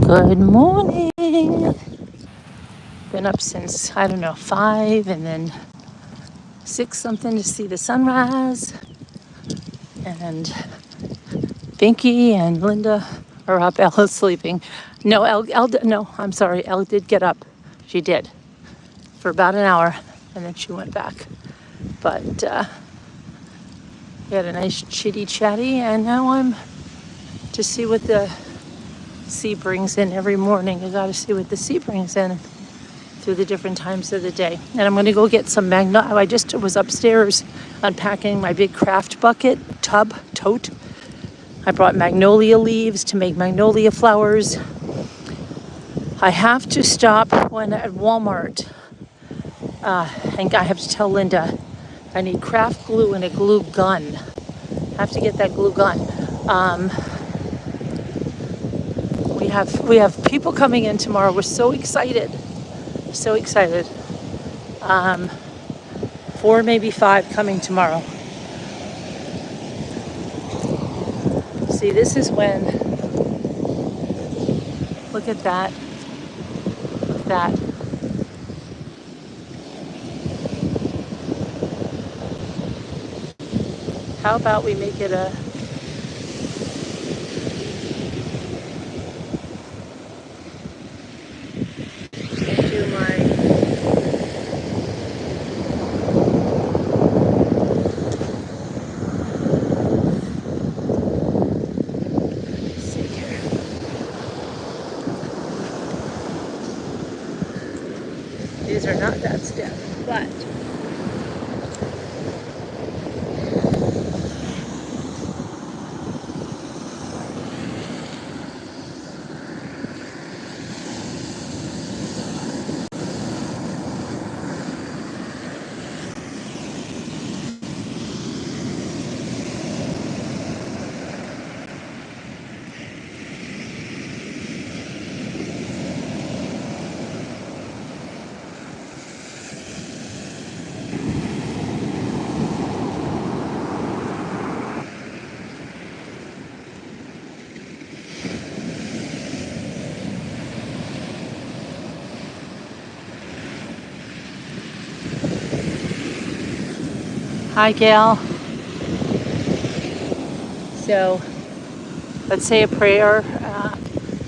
Good morning. Been up since, I don't know, 5 and then 6 something to see the sunrise. And Binky and Linda are up. Ella's sleeping. No, no, I'm sorry. Elle did get up. She did for about an hour and then she went back. But we had a nice chitty chatty and now I'm to see what the sea brings in every morning. I got to see what the sea brings in through the different times of the day. And I'm going to go get some I just was upstairs unpacking my big craft bucket, tote. I brought magnolia leaves to make magnolia flowers. I have to stop when at Walmart and I have to tell Linda I need craft glue and a glue gun. I have to get that glue gun. We have people coming in tomorrow. We're so excited. So excited. 4, maybe 5 coming tomorrow. See, this is when, look at that. Look at that. How about we make it a do my see here. These are not that stiff, but hi, Gail. So let's say a prayer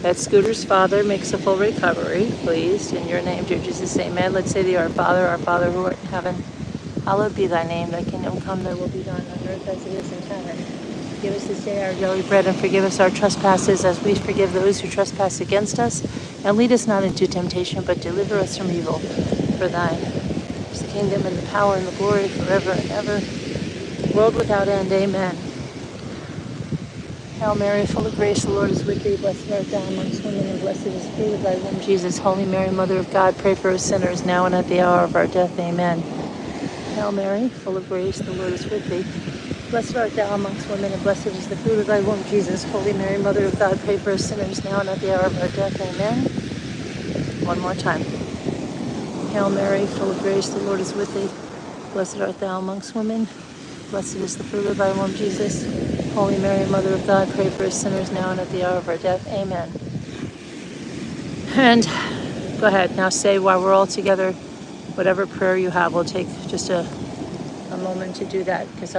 that Scooter's father makes a full recovery, please. In your name, dear Jesus, amen. Let's say the Our Father who art in heaven, hallowed be thy name. Thy kingdom come, thy will be done on earth as it is in heaven. Give us this day our daily bread and forgive us our trespasses as we forgive those who trespass against us. And lead us not into temptation, but deliver us from evil. For thine is the kingdom and the power and the glory forever and ever. World without end, amen. Hail Mary, full of grace, the Lord is with thee. Blessed art thou amongst women, and blessed is the fruit of thy womb, Jesus. Holy Mary, Mother of God, pray for us sinners, now and at the hour of our death. Amen. Hail Mary, full of grace, the Lord is with thee. Blessed art thou amongst women, and blessed is the fruit of thy womb, Jesus. Holy Mary, Mother of God, pray for us sinners, now and at the hour of our death. Amen. One more time. Hail Mary, full of grace, the Lord is with thee. Blessed art thou amongst women. Blessed is the fruit of thy womb, Jesus. Holy Mary, Mother of God, pray for us sinners now and at the hour of our death. Amen. And go ahead, now say while we're all together, whatever prayer you have. We'll take just a moment to do that because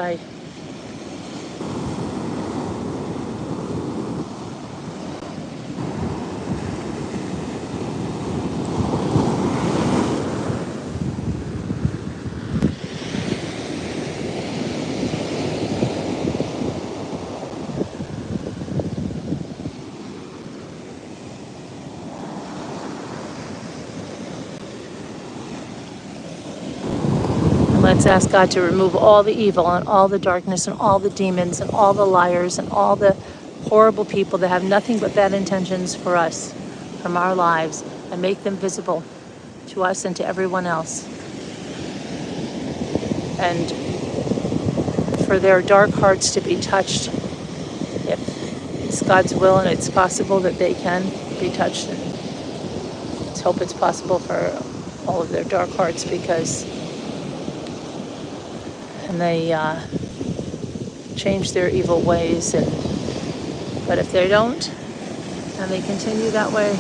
let's ask God to remove all the evil and all the darkness and all the demons and all the liars and all the horrible people that have nothing but bad intentions for us from our lives and make them visible to us and to everyone else. And for their dark hearts to be touched, if it's God's will and it's possible that they can be touched. And let's hope it's possible for all of their dark hearts and they change their evil ways. But if they don't, and they continue that way,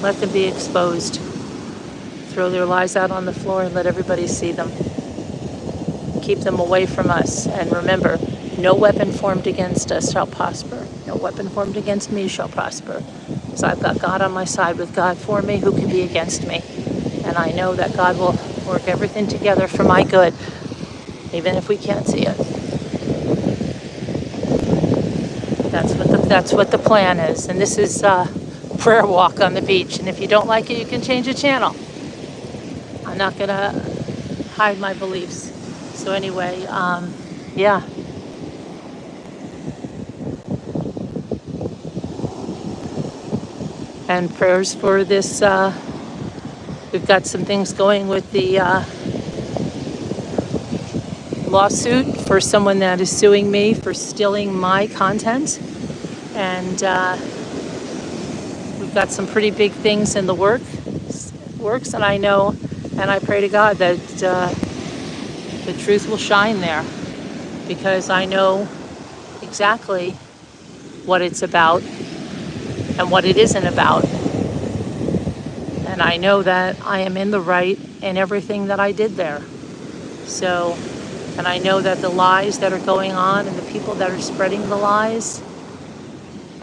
let them be exposed. Throw their lies out on the floor and let everybody see them. Keep them away from us. And remember, no weapon formed against us shall prosper. No weapon formed against me shall prosper. So I've got God on my side. With God for me, who can be against me? And I know that God will work everything together for my good, even if we can't see it. That's what the plan is. And this is prayer walk on the beach. And if you don't like it, you can change the channel. I'm not going to hide my beliefs. So anyway, yeah. And prayers for this. We've got some things going with the lawsuit for someone that is suing me for stealing my content. And we've got some pretty big things in the works, and I know, and I pray to God that the truth will shine there, because I know exactly what it's about and what it isn't about. And I know that I am in the right in everything that I did there. So, and I know that the lies that are going on and the people that are spreading the lies,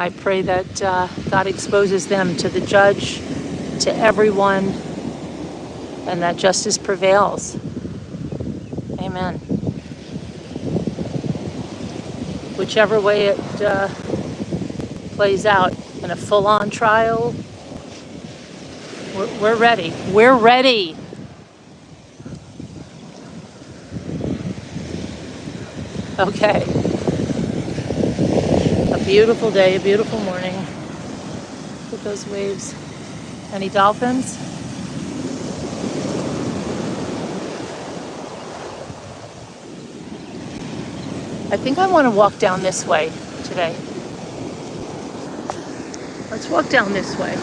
I pray that God exposes them to the judge, to everyone, and that justice prevails. Amen. Whichever way it plays out, in a full-on trial, we're ready. We're ready. Okay. A beautiful day, a beautiful morning. Look at those waves. Any dolphins? I think I want to walk down this way today. Let's walk down this way.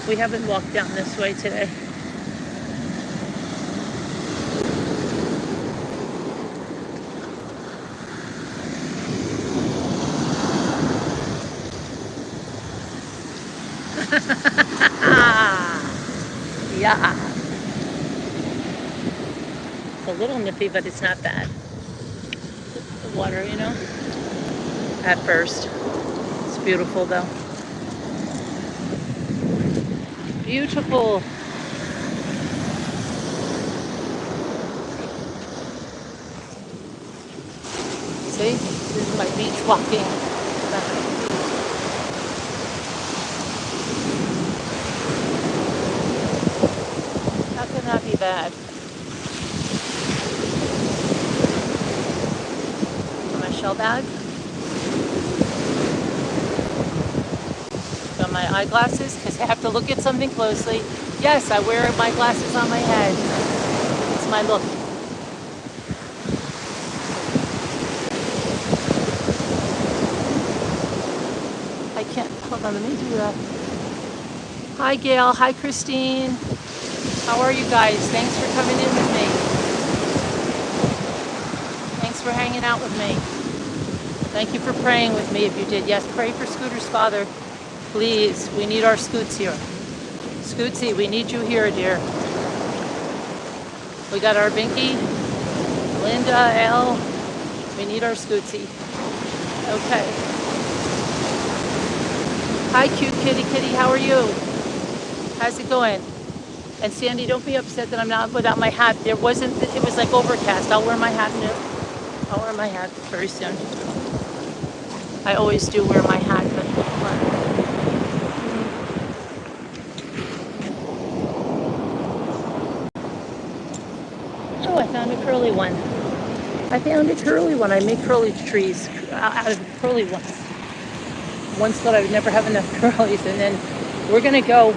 We haven't walked down this way today. Yeah. It's a little nippy, but it's not bad. The water, you know, at first. It's beautiful though. Beautiful. See, this is my beach walking. How can that be bad? My shell bag. Got my eyeglasses because I have to look at something closely. Yes, I wear my glasses on my head. It's my look. I can't, hold on, let me do that. Hi Gail, hi Christine. How are you guys? Thanks for coming in with me. Thanks for hanging out with me. Thank you for praying with me if you did. Yes, pray for Scooter's father. Please, we need our Scoots here. Scootsy, we need you here, dear. We got our Binky, Linda, Elle. We need our Scootsy. Okay. Hi, cute kitty kitty. How are you? How's it going? And Sandy, don't be upset that I'm not without my hat. It was like overcast. I'll wear my hat I'll wear my hat very soon. I always do wear my hat, but oh, I found a curly one. I make curly trees out of curly ones. Once thought I would never have enough curlies, and then we're gonna go.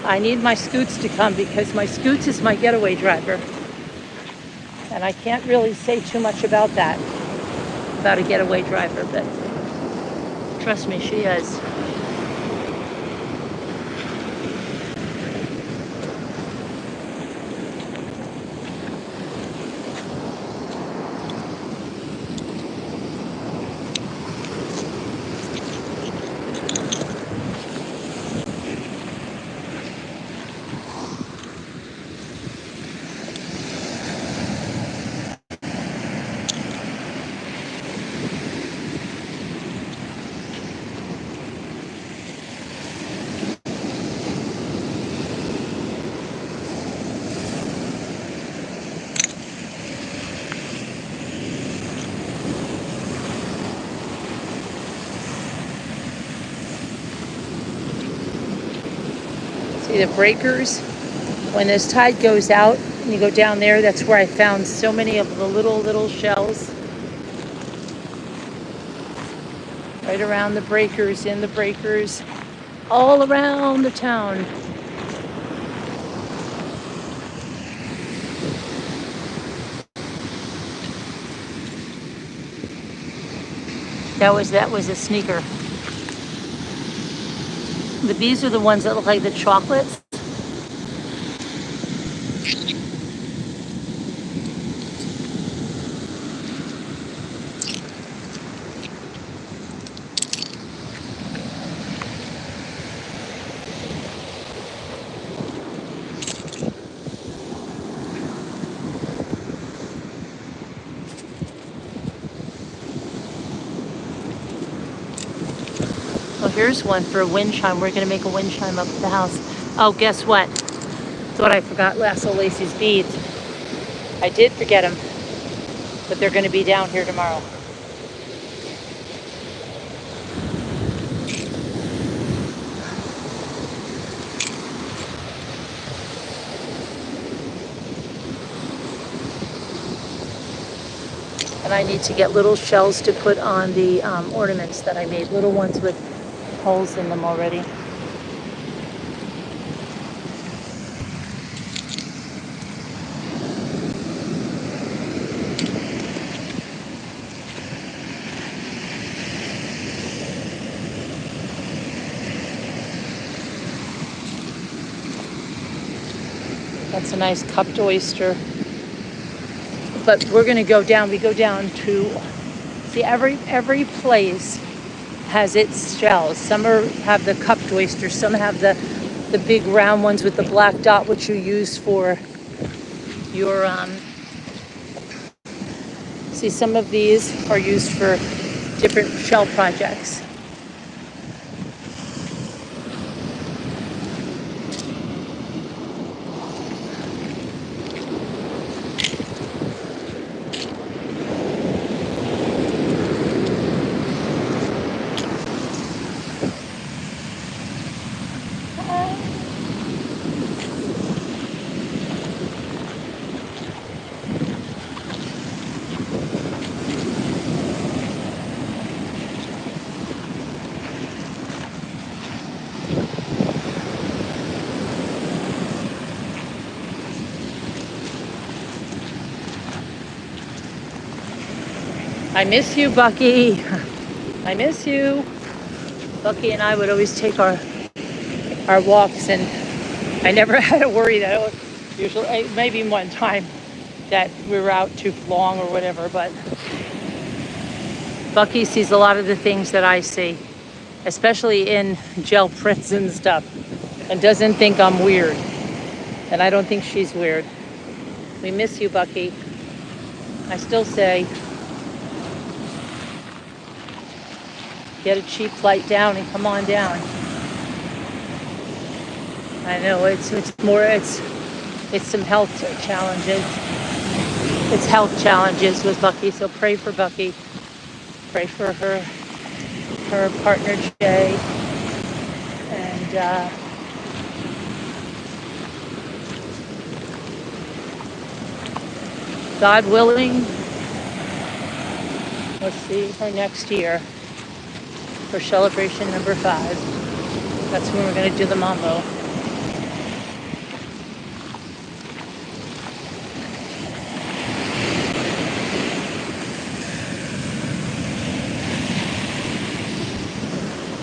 I need my Scoots to come because my Scoots is my getaway driver. And I can't really say too much about that, about a getaway driver, but trust me, she is. See the breakers? When this tide goes out and you go down there, that's where I found so many of the little shells. Right around the breakers, in the breakers, all around the town. That was a sneaker. These are the ones that look like the chocolates. Well, here's one for a wind chime. We're gonna make a wind chime up at the house. Oh, guess what? Thought I forgot Lasso Lacey's beads. I did forget them, but they're gonna be down here tomorrow. And I need to get little shells to put on the ornaments that I made, little ones with holes in them already. That's a nice cupped oyster. But we're gonna go down, we go down to, see every place has its shells. Some have the cupped oysters, some have the big round ones with the black dot, which you use for your, see some of these are used for different shell projects. I miss you, Bucky. I miss you. Bucky and I would always take our walks, and I never had to worry that usually, maybe one time that we were out too long or whatever, but Bucky sees a lot of the things that I see, especially in gel prints and stuff, and doesn't think I'm weird. And I don't think she's weird. We miss you, Bucky. I still say, get a cheap flight down and come on down. I know it's some health challenges. It's health challenges with Bucky, so pray for Bucky. Pray for her partner Jay, and God willing, we'll see her next year for celebration number 5. That's when we're going to do the mambo.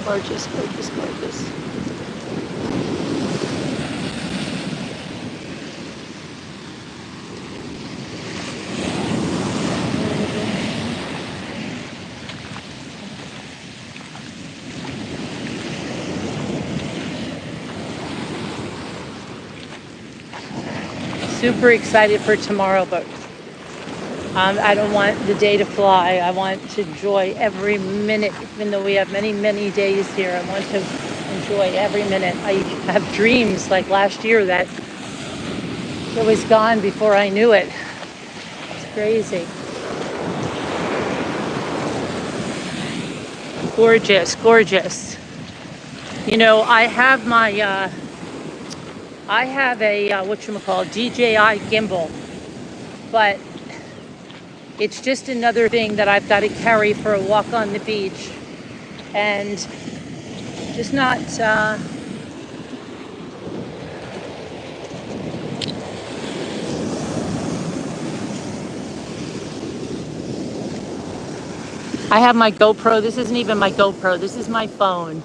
Gorgeous, gorgeous, gorgeous. Super excited for tomorrow, but I don't want the day to fly. I want to enjoy every minute, even though we have many, many days here. I want to enjoy every minute. I have dreams like last year that it was gone before I knew it. It's crazy. Gorgeous, gorgeous. You know, I have my I have a whatchamacallit, DJI gimbal, but it's just another thing that I've got to carry for a walk on the beach, and just not. I have my GoPro. This isn't even my GoPro. This is my phone.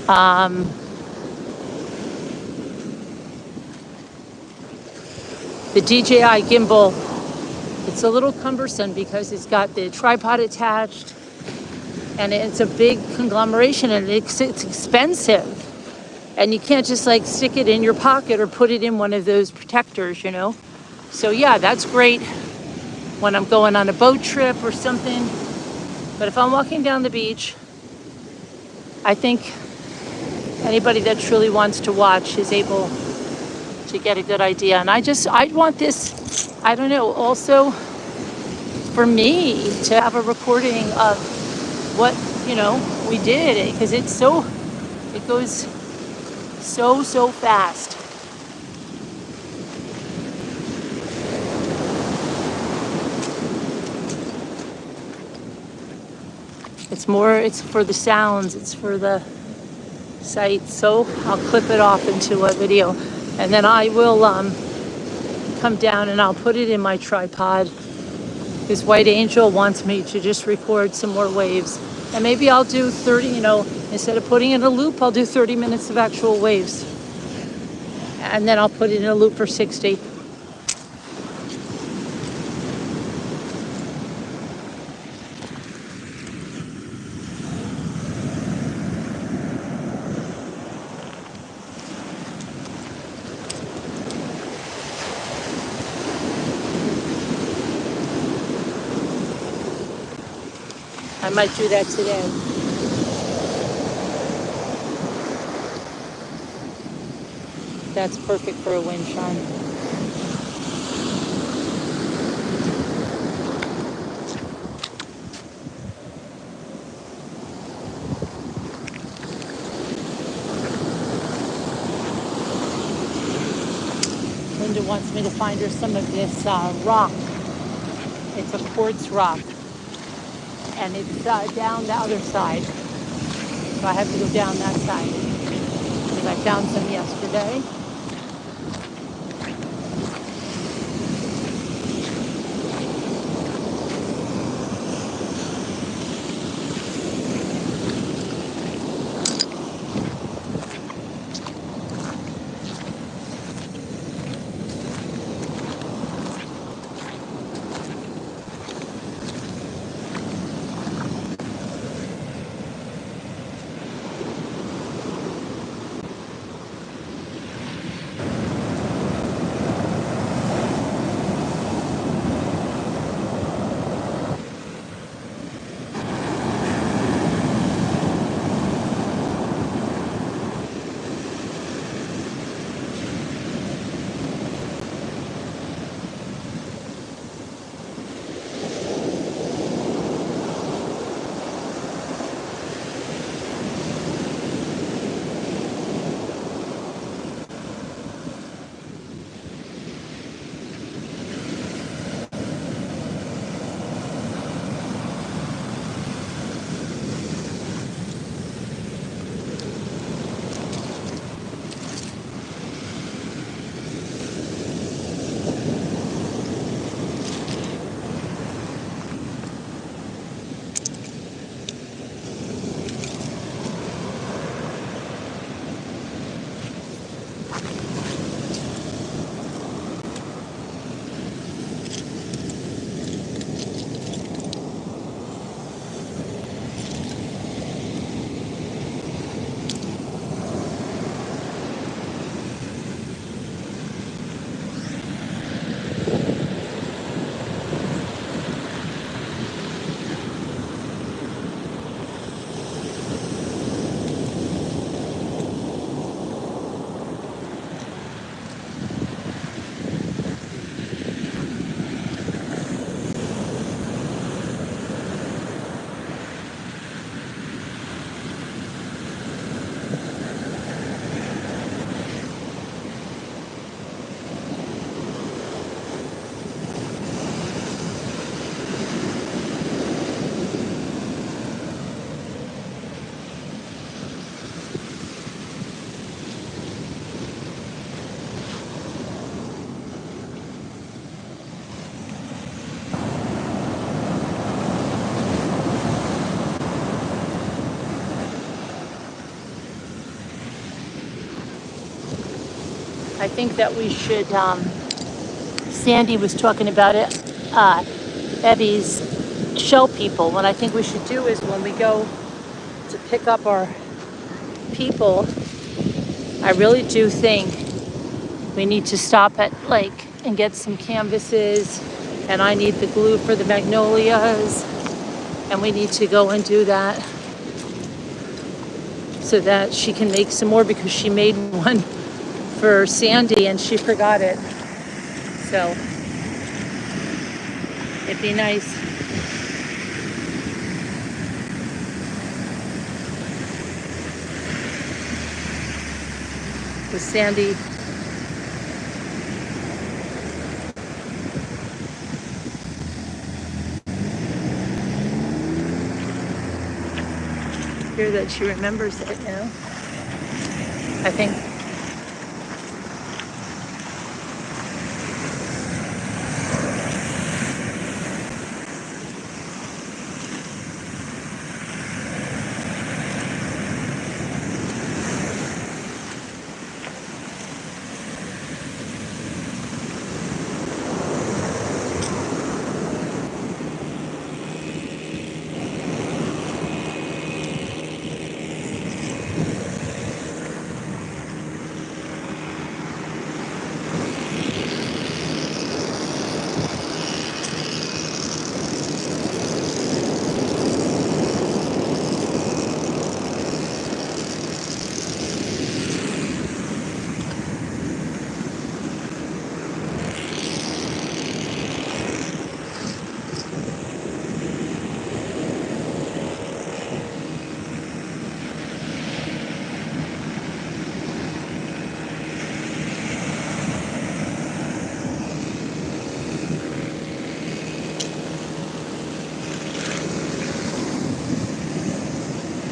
Um, the DJI gimbal, it's a little cumbersome because it's got the tripod attached, and it's a big conglomeration, and it's expensive. And you can't just like stick it in your pocket or put it in one of those protectors, you know? So yeah, that's great when I'm going on a boat trip or something. But if I'm walking down the beach, I think anybody that truly wants to watch is able to get a good idea. And I want this, I don't know, also for me to have a recording of what, we did, because it goes so fast. It's for the sounds, it's for the sight. So I'll clip it off into a video, and then I will come down and I'll put it in my tripod. This White Angel wants me to just record some more waves, and maybe I'll do 30, instead of putting in a loop, I'll do 30 minutes of actual waves, and then I'll put it in a loop for 60. I might do that today. That's perfect for a wind chime. Linda wants me to find her some of this rock. It's a quartz rock, and it's down the other side. So I have to go down that side, because I found some yesterday. I think that we should, Sandy was talking about it, Evie's shell people. What I think we should do is when we go to pick up our people, I really do think we need to stop at Lake and get some canvases, and I need the glue for the magnolias, and we need to go and do that so that she can make some more, because she made one for Sandy and she forgot it. So it'd be nice. With Sandy. Hear that she remembers it, I think.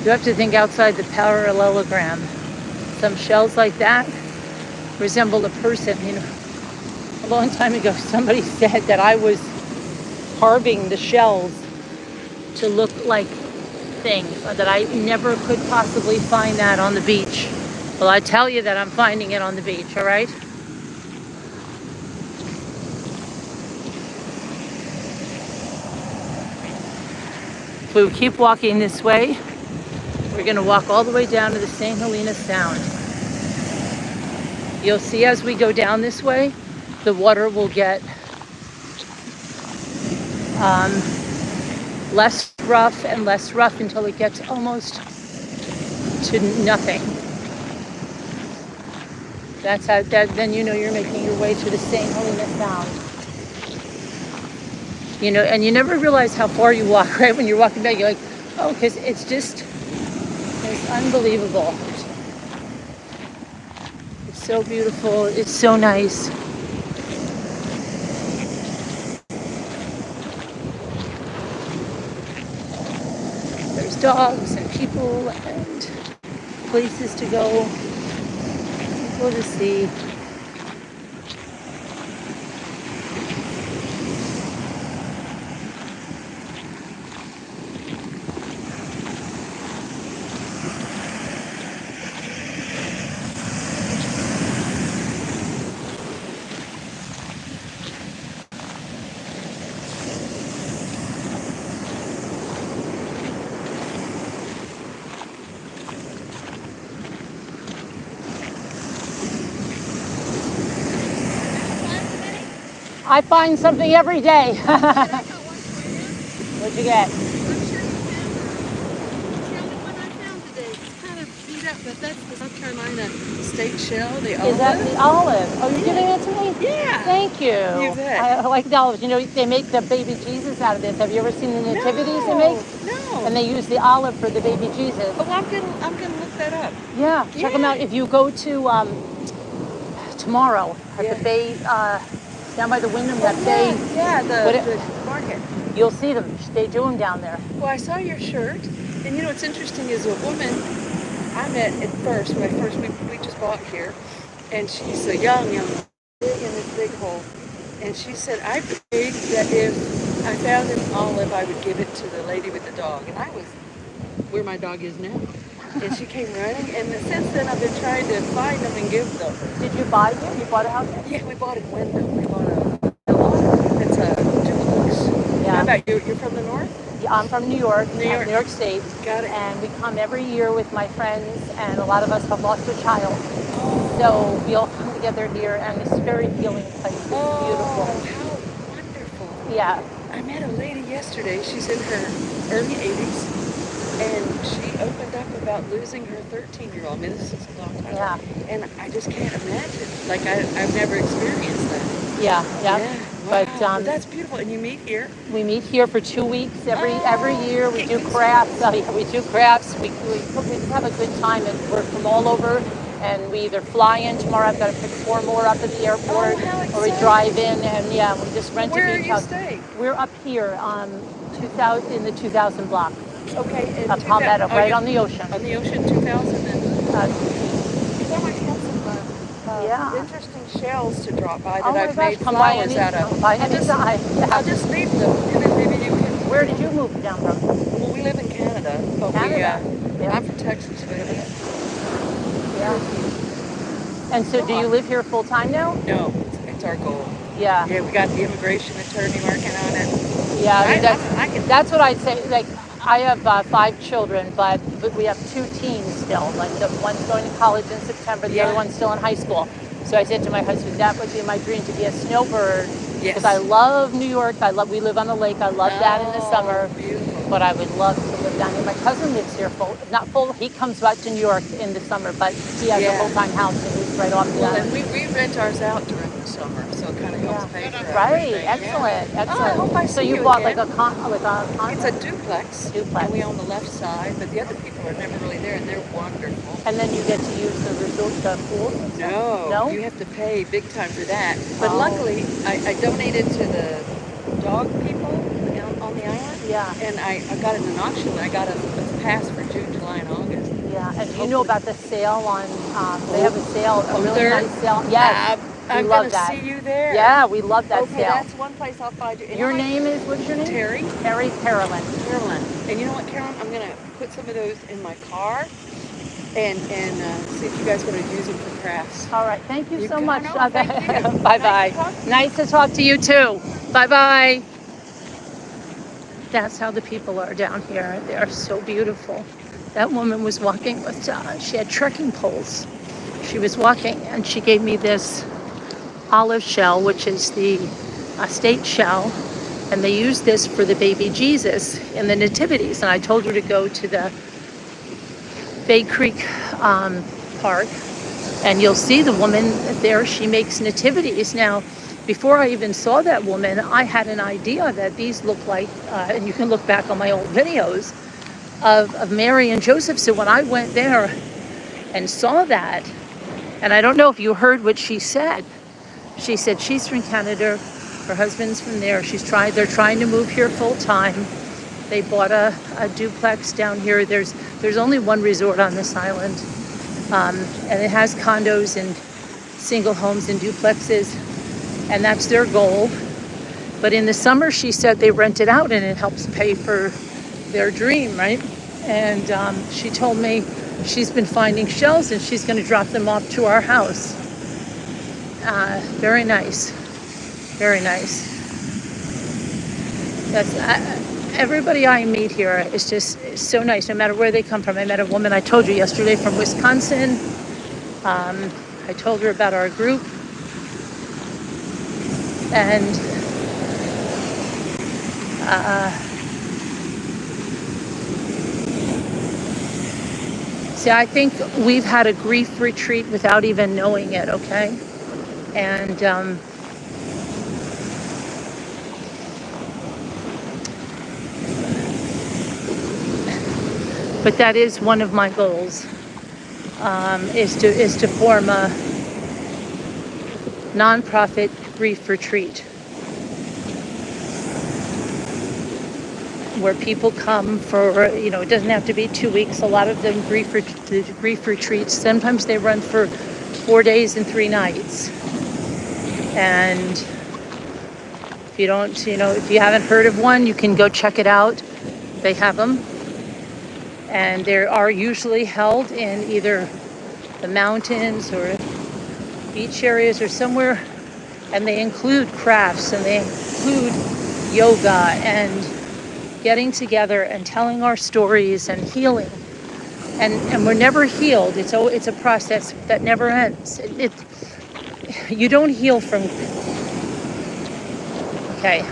You have to think outside the parallelogram. Some shells like that resemble a person. A long time ago, somebody said that I was carving the shells to look like things, that I never could possibly find that on the beach. Well, I tell you that I'm finding it on the beach, all right? If we keep walking this way, we're going to walk all the way down to the St. Helena Sound. You'll see as we go down this way, the water will get less rough and less rough until it gets almost to nothing. That's how, then you're making your way to the St. Helena Sound. And you never realize how far you walk, right? When you're walking back, you're like, oh, because it's unbelievable. It's so beautiful. It's so nice. There's dogs and people and places to go, people to see. I find something every day. What'd you get? I'm sure you found it. It's the only one I found today. It's kind of beat up, but that's the South Carolina state shell, the olive. Is that the olive? Oh, you're giving it to me? Yeah. Thank you. You bet. I like the olives. They make the baby Jesus out of this. Have you ever seen the nativities they make? No. And they use the olive for the baby Jesus. Oh, I'm gonna look that up. Yeah, check them out. If you go to tomorrow at the bay, down by the Wyndham, that bay. Yeah, the market. You'll see them. They do them down there. Well, I saw your shirt, and what's interesting is a woman I met at first when we just bought here, and she's a young woman, big in this big hole, and she said I prayed that if I found an olive, I would give it to the lady with the dog, and I was where my dog is now. and she came running. And since then, I've been trying to find them and give them. Did you buy here? You bought a house here? Yeah, we bought in Wyndham. We bought a villa. It's a duplex. Yeah. How about you? You're from the north? Yeah, I'm from New York, New York. New York State. Got it. And we come every year with my friends, and a lot of us have lost a child. So we all come together here, and it's a very healing place. It's beautiful. How wonderful. Yeah. I met a lady yesterday. She's in her early 80s, and she opened up about losing her 13-year-old. I mean, this is a long time. Yeah. And I just can't imagine. Like, I've never experienced that. Yeah. Yeah. But Wow. That's beautiful. And you meet here? we meet here for 2 weeks every year. We do crafts. We do crafts. We have a good time, and we're from all over. And we either fly in tomorrow. I've got to pick 4 more up at the airport, or we drive in, and yeah, we just rent Where a are beach you house. staying? We're up here, 2000 in the 2000 block, Okay. up Palmetto, right on the ocean. On the ocean, 2000. And Uh, I might have some Yeah. interesting shells to drop by that Oh my I've gosh, made come by flowers out of. by any time. I'll just leave them, and then maybe you can. Where did you move down from? Well, we live in Canada, but Canada. Yeah. I'm from Texas. We live in Yeah. And so, do you live here full time now? No, it's our goal. Yeah. Yeah, we got the immigration attorney working on it. Yeah, I mean, I can. that's what I'd say. Like, I have 5 children, but we have 2 teens still. Like, the one's going to college in September, the other one's still in high school. So I said to my husband, that would be my dream, to be a snowbird. Yes. Because I love New York. We live on the lake. I love that in the summer. Beautiful. But I would love to live down here. My cousin lives here not full. He comes back to New York in the summer, but he has a full-time house, and he's right off the Well, island. and we rent ours out during the summer, so it kind of helps pay for Right, everything. excellent, Yeah. excellent. I hope I So see you bought again. like a condo? It's a duplex. Duplex. And we own the left side, but the other people are never really there, and they're wonderful. And then you get to use the resort, the pool? No? You have to pay big time for that. But Oh. luckily, I donated to the dog people on the island. Yeah. And I got it in an auction. I got a pass for June, July, and August. Yeah, and do you know about the sale on, they have a sale, a really there? nice sale. Yes, I'm we love gonna that. see you there. Yeah, we love that Okay, sale. that's one place I'll find you. And Your I might- name is, what's your name? Terry. Terry Carolyn. Carolyn. And you know what, Carolyn? I'm gonna put some of those in my car and see if you guys want to use them for crafts. All right, thank you so can- much. no, thank you. Bye-bye. Nice to talk to you. Nice to talk to you too. Bye-bye. That's how the people are down here. They are so beautiful. That woman was walking with, she had trekking poles. She was walking, and she gave me this olive shell, which is the state shell, and they use this for the baby Jesus in the nativities. And I told her to go to the Bay Creek Park, and you'll see the woman there. She makes nativities. Now, before I even saw that woman, I had an idea that these look like, and you can look back on my old videos, of Mary and Joseph. So when I went there and saw that, and I don't know if you heard what she said. She said she's from Canada, her husband's from there. They're trying to move here full time. They bought a duplex down here. There's only one resort on this island, and it has condos and single homes and duplexes, and that's their goal. But in the summer, she said they rent it out, and it helps pay for their dream, right? And she told me she's been finding shells, and she's going to drop them off to our house. Very nice, very nice. That's everybody I meet here is just so nice, no matter where they come from. I met a woman, I told you yesterday, from Wisconsin. I told her about our group, and see, I think we've had a grief retreat without even knowing it, okay? And but that is one of my goals, is to form a nonprofit grief retreat where people come for, it doesn't have to be 2 weeks. A lot of them the grief retreats, sometimes they run for 4 days and 3 nights. And if you don't, if you haven't heard of one, you can go check it out. They have them. And they are usually held in either the mountains or beach areas or somewhere, and they include crafts and they include yoga and getting together and telling our stories and healing. And we're never healed. It's a process that never ends. You don't heal from, okay,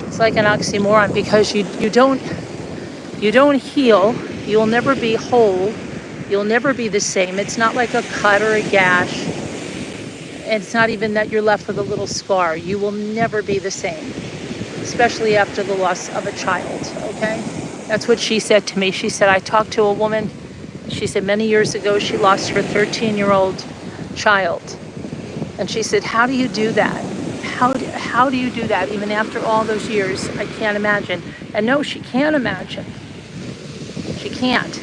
it's like an oxymoron, because you don't heal. You'll never be whole. You'll never be the same. It's not like a cut or a gash. It's not even that you're left with a little scar. You will never be the same, especially after the loss of a child, okay? That's what she said to me. She said, I talked to a woman. She said many years ago she lost her 13-year-old child. And she said, how do you do that? How do you do that even after all those years? I can't imagine. And no, she can't imagine. She can't.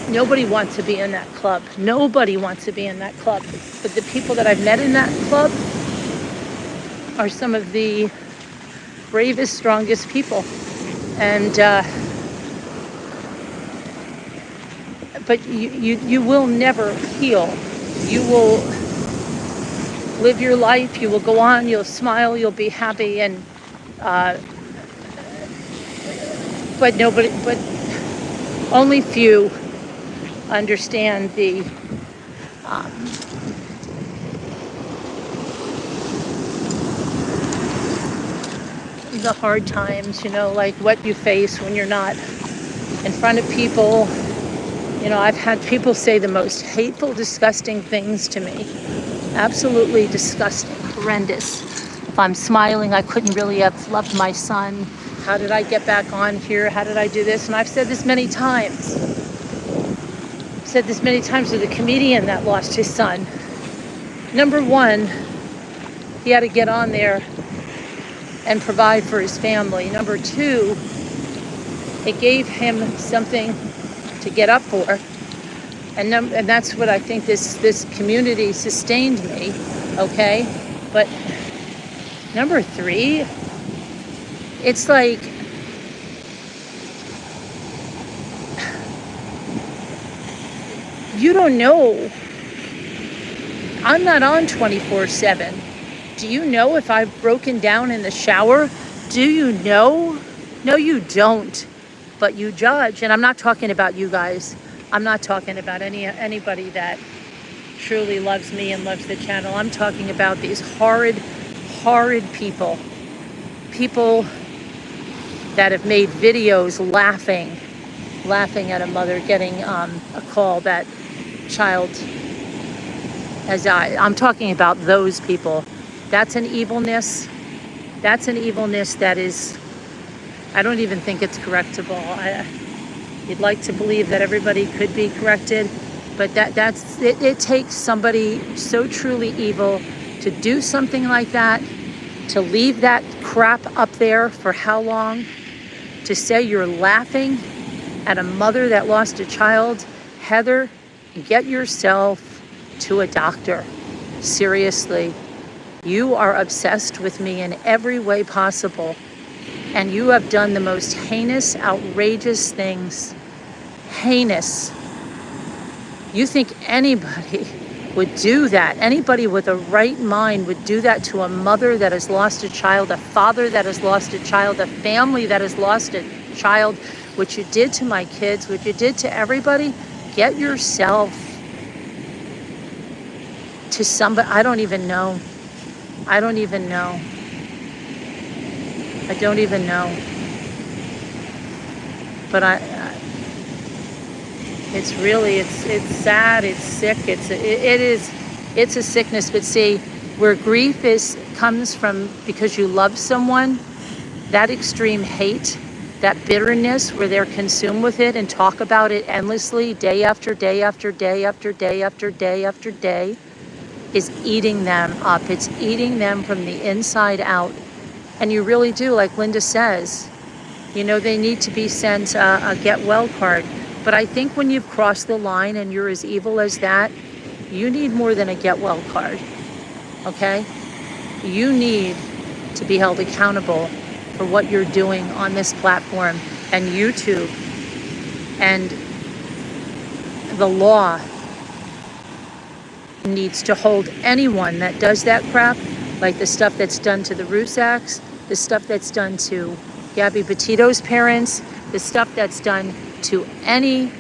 Nobody wants to be in that club. Nobody wants to be in that club. But the people that I've met in that club are some of the bravest, strongest people. And but you will never heal. You will live your life. You will go on. You'll smile. You'll be happy. And but only few understand the hard times, like what you face when you're not in front of people. I've had people say the most hateful, disgusting things to me. Absolutely disgusting, horrendous. If I'm smiling, I couldn't really have loved my son. How did I get back on here? How did I do this? And I've said this many times. To the comedian that lost his son. Number one, he had to get on there and provide for his family. Number two, it gave him something to get up for. And that's what I think this community sustained me, okay? But number three, it's like, you don't know. I'm not on 24/7. Do you know if I've broken down in the shower? Do you know? No, you don't. But you judge. And I'm not talking about you guys. I'm not talking about anybody that truly loves me and loves the channel. I'm talking about these horrid, horrid people. People that have made videos laughing at a mother getting a call that child has died. I'm talking about those people. That's an evilness. That's an evilness that is, I don't even think it's correctable. You'd like to believe that everybody could be corrected, but it takes somebody so truly evil to do something like that, to leave that crap up there for how long, to say you're laughing at a mother that lost a child. Heather, get yourself to a doctor. Seriously. You are obsessed with me in every way possible. And you have done the most heinous, outrageous things. Heinous. You think anybody would do that? Anybody with a right mind would do that to a mother that has lost a child, a father that has lost a child, a family that has lost a child? What you did to my kids, what you did to everybody, get yourself to somebody. I don't even know. I don't even know. But it's really, it's sad, it's sick, it's a sickness. But see, where grief comes from because you love someone, that extreme hate, that bitterness, where they're consumed with it and talk about it endlessly, day after day after day after day after day after day, is eating them up. It's eating them from the inside out. And you really do, like Linda says, they need to be sent a get well card. But I think when you've crossed the line and you're as evil as that, you need more than a get well card, okay? You need to be held accountable for what you're doing on this platform. and YouTube and the law needs to hold anyone that does that crap, like the stuff that's done to the Rusaks, the stuff that's done to Gabby Petito's parents, the stuff that's done to anyone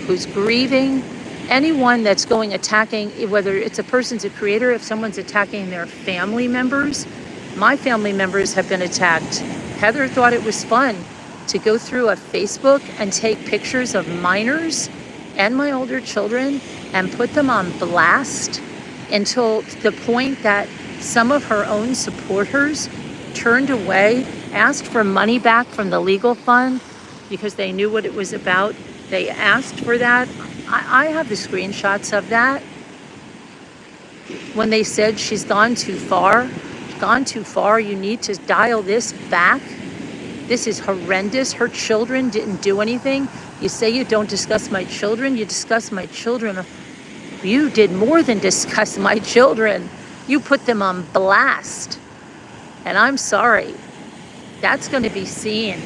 who's grieving, anyone that's going attacking, whether it's a person's a creator, if someone's attacking their family members. My family members have been attacked. Heather thought it was fun to go through a Facebook and take pictures of minors and my older children and put them on blast until the point that some of her own supporters turned away, asked for money back from the legal fund because they knew what it was about. They asked for that. I have the screenshots of that. When they said she's gone too far, you need to dial this back. This is horrendous. Her children didn't do anything. You say you don't discuss my children, you discuss my children. You did more than discuss my children. You put them on blast. And I'm sorry. That's going to be seen.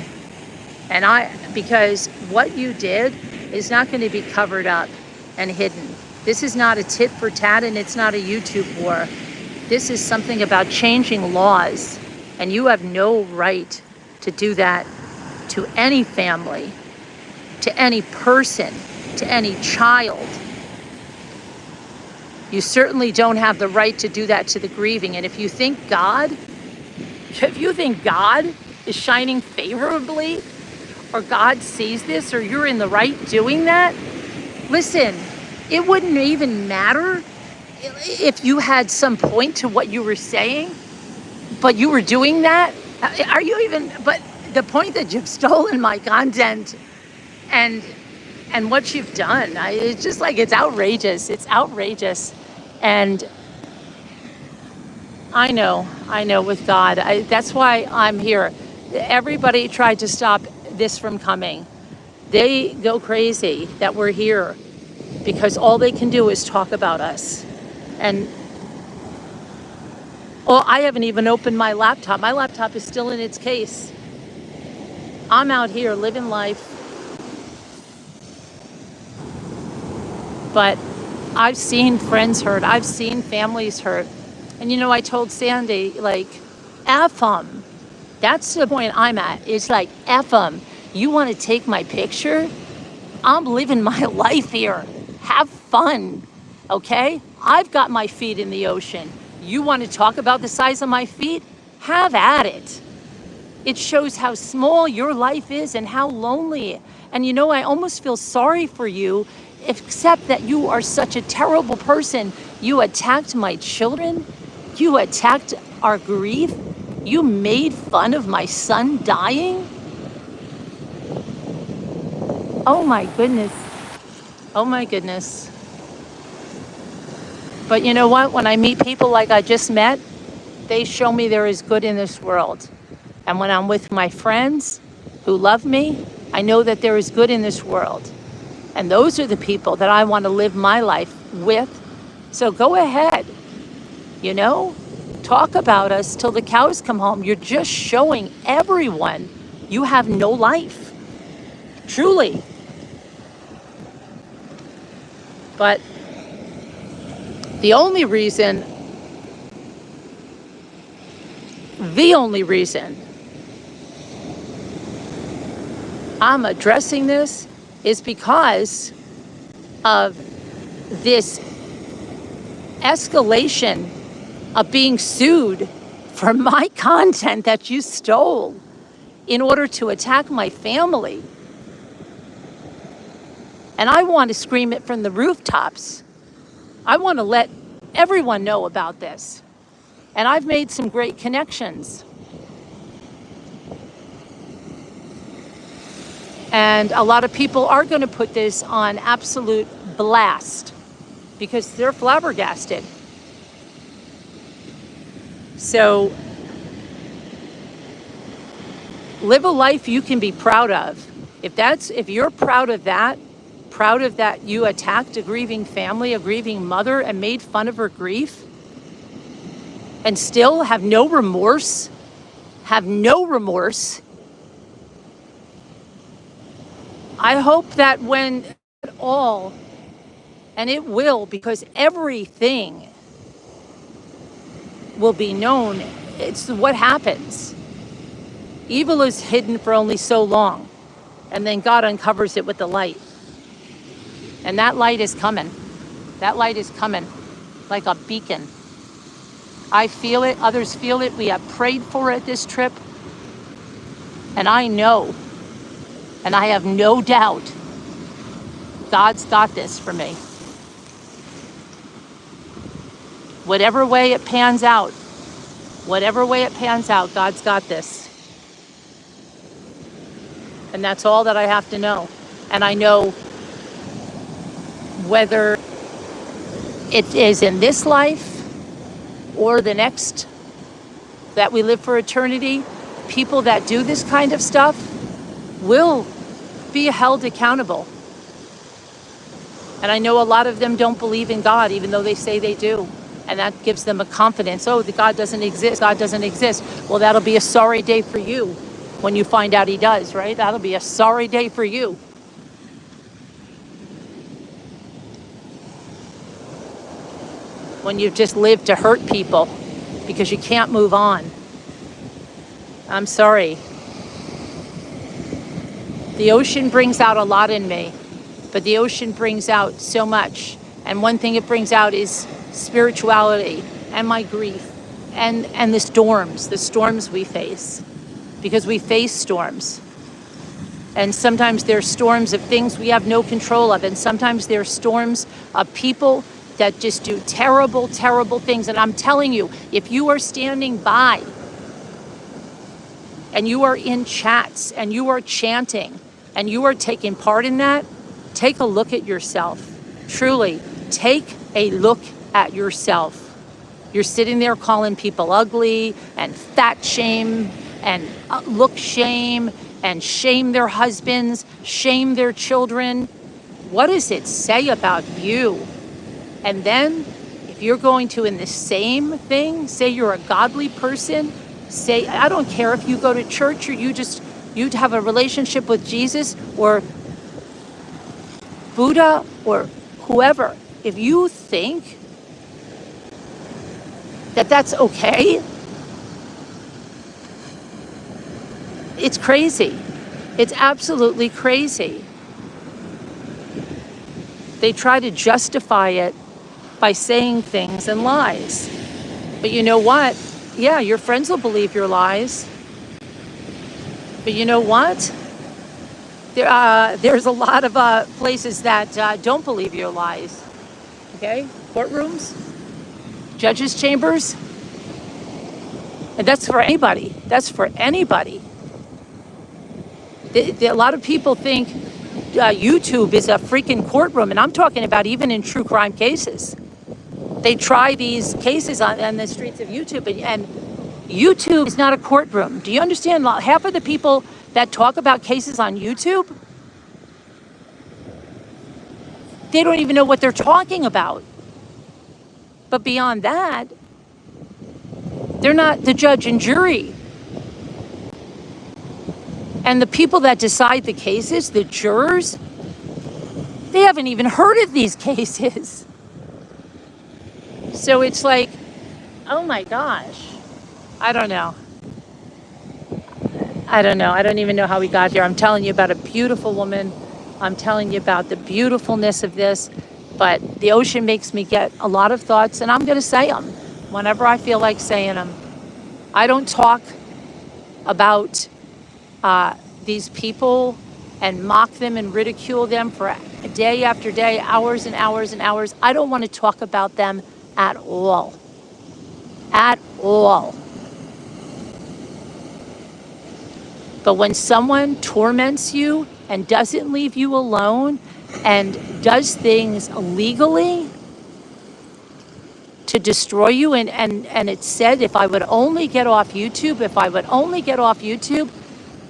Because what you did is not going to be covered up and hidden. This is not a tit for tat, and it's not a YouTube war. This is something about changing laws. And you have no right to do that to any family, to any person, to any child. You certainly don't have the right to do that to the grieving. And if you think God is shining favorably, or God sees this, or you're in the right doing that, listen, it wouldn't even matter if you had some point to what you were saying, but you were doing that. But the point that you've stolen my content and what you've done, it's just like, it's outrageous. It's outrageous. And I know with God, that's why I'm here. Everybody tried to stop this from coming. They go crazy that we're here because all they can do is talk about us. And I haven't even opened my laptop. My laptop is still in its case. I'm out here living life. But I've seen friends hurt. I've seen families hurt. And I told Sandy, like, F them. That's the point I'm at. It's like, F them. You want to take my picture? I'm living my life here. Have fun, okay? I've got my feet in the ocean. You want to talk about the size of my feet? Have at it. It shows how small your life is and how lonely. And I almost feel sorry for you, except that you are such a terrible person. You attacked my children. You attacked our grief. You made fun of my son dying. Oh my goodness. Oh my goodness. But you know what? When I meet people like I just met, they show me there is good in this world. And when I'm with my friends who love me, I know that there is good in this world. And those are the people that I want to live my life with. So go ahead, talk about us till the cows come home. You're just showing everyone you have no life. Truly. But the only reason I'm addressing this is because of this escalation of being sued for my content that you stole in order to attack my family. And I want to scream it from the rooftops. I want to let everyone know about this. And I've made some great connections. And a lot of people are going to put this on absolute blast because they're flabbergasted. So live a life you can be proud of. If you're proud of that you attacked a grieving family, a grieving mother, and made fun of her grief, and still have no remorse, I hope that when all, and it will, because everything will be known. It's what happens. Evil is hidden for only so long, and then God uncovers it with the light. And that light is coming. That light is coming like a beacon. I feel it, others feel it. We have prayed for it this trip. And I know, and I have no doubt, God's got this for me. Whatever way it pans out, God's got this. And that's all that I have to know. And I know whether it is in this life or the next that we live for eternity, people that do this kind of stuff will be held accountable. And I know a lot of them don't believe in God, even though they say they do. And that gives them a confidence. Oh, the God doesn't exist. God doesn't exist. Well, that'll be a sorry day for you when you find out he does, right? That'll be a sorry day for you. When you've just lived to hurt people because you can't move on. I'm sorry. The ocean brings out a lot in me, but the ocean brings out so much. And one thing it brings out is spirituality and my grief and the storms we face, because we face storms. And sometimes there's storms of things we have no control of, and sometimes there's storms of people that just do terrible, terrible things. And I'm telling you, if you are standing by and you are in chats and you are chanting and you are taking part in that, take a look at yourself. Truly, take a look at yourself. You're sitting there calling people ugly and fat shame and look shame and shame their husbands, shame their children. What does it say about you? And then if you're going to, in the same thing, say you're a godly person, say, I don't care if you go to church or you have a relationship with Jesus or Buddha or whoever, if you think that that's okay, it's crazy. It's absolutely crazy. They try to justify it by saying things and lies. But you know what? Yeah, your friends will believe your lies. But you know what? There's a lot of places that don't believe your lies. Okay? Courtrooms, judges' chambers. And that's for anybody. That's for anybody. A lot of people think YouTube is a freaking courtroom. And I'm talking about even in true crime cases. They try these cases on the streets of YouTube, and YouTube is not a courtroom. Do you understand? Half of the people that talk about cases on YouTube, they don't even know what they're talking about. But beyond that, they're not the judge and jury. And the people that decide the cases, the jurors, they haven't even heard of these cases. So it's like, oh my gosh, I don't know. I don't even know how we got here. I'm telling you about a beautiful woman. I'm telling you about the beautifulness of this. But the ocean makes me get a lot of thoughts, and I'm going to say them whenever I feel like saying them. I don't talk about these people and mock them and ridicule them for day after day, hours and hours and hours. I don't want to talk about them at all. At all. But when someone torments you and doesn't leave you alone and does things illegally to destroy you, and it said, if I would only get off YouTube,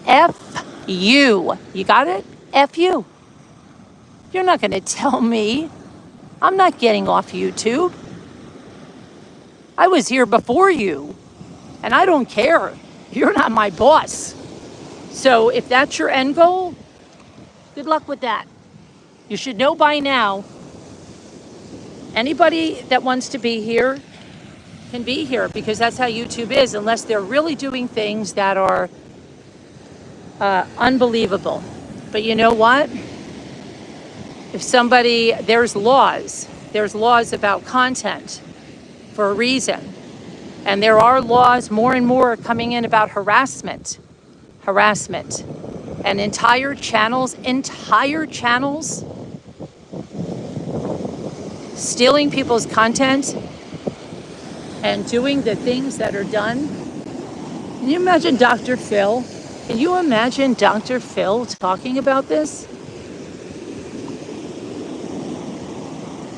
F you. You got it? F you. You're not going to tell me. I'm not getting off YouTube. I was here before you, and I don't care. You're not my boss. So if that's your end goal, Good luck with that. You should know by now, anybody that wants to be here can be here, because that's how YouTube is, unless they're really doing things that are unbelievable. But you know what? If somebody, there's laws about content for a reason. And there are laws more and more coming in about harassment. And entire channels stealing people's content and doing the things that are done. Can you imagine Dr. Phil? Can you imagine Dr. Phil talking about this?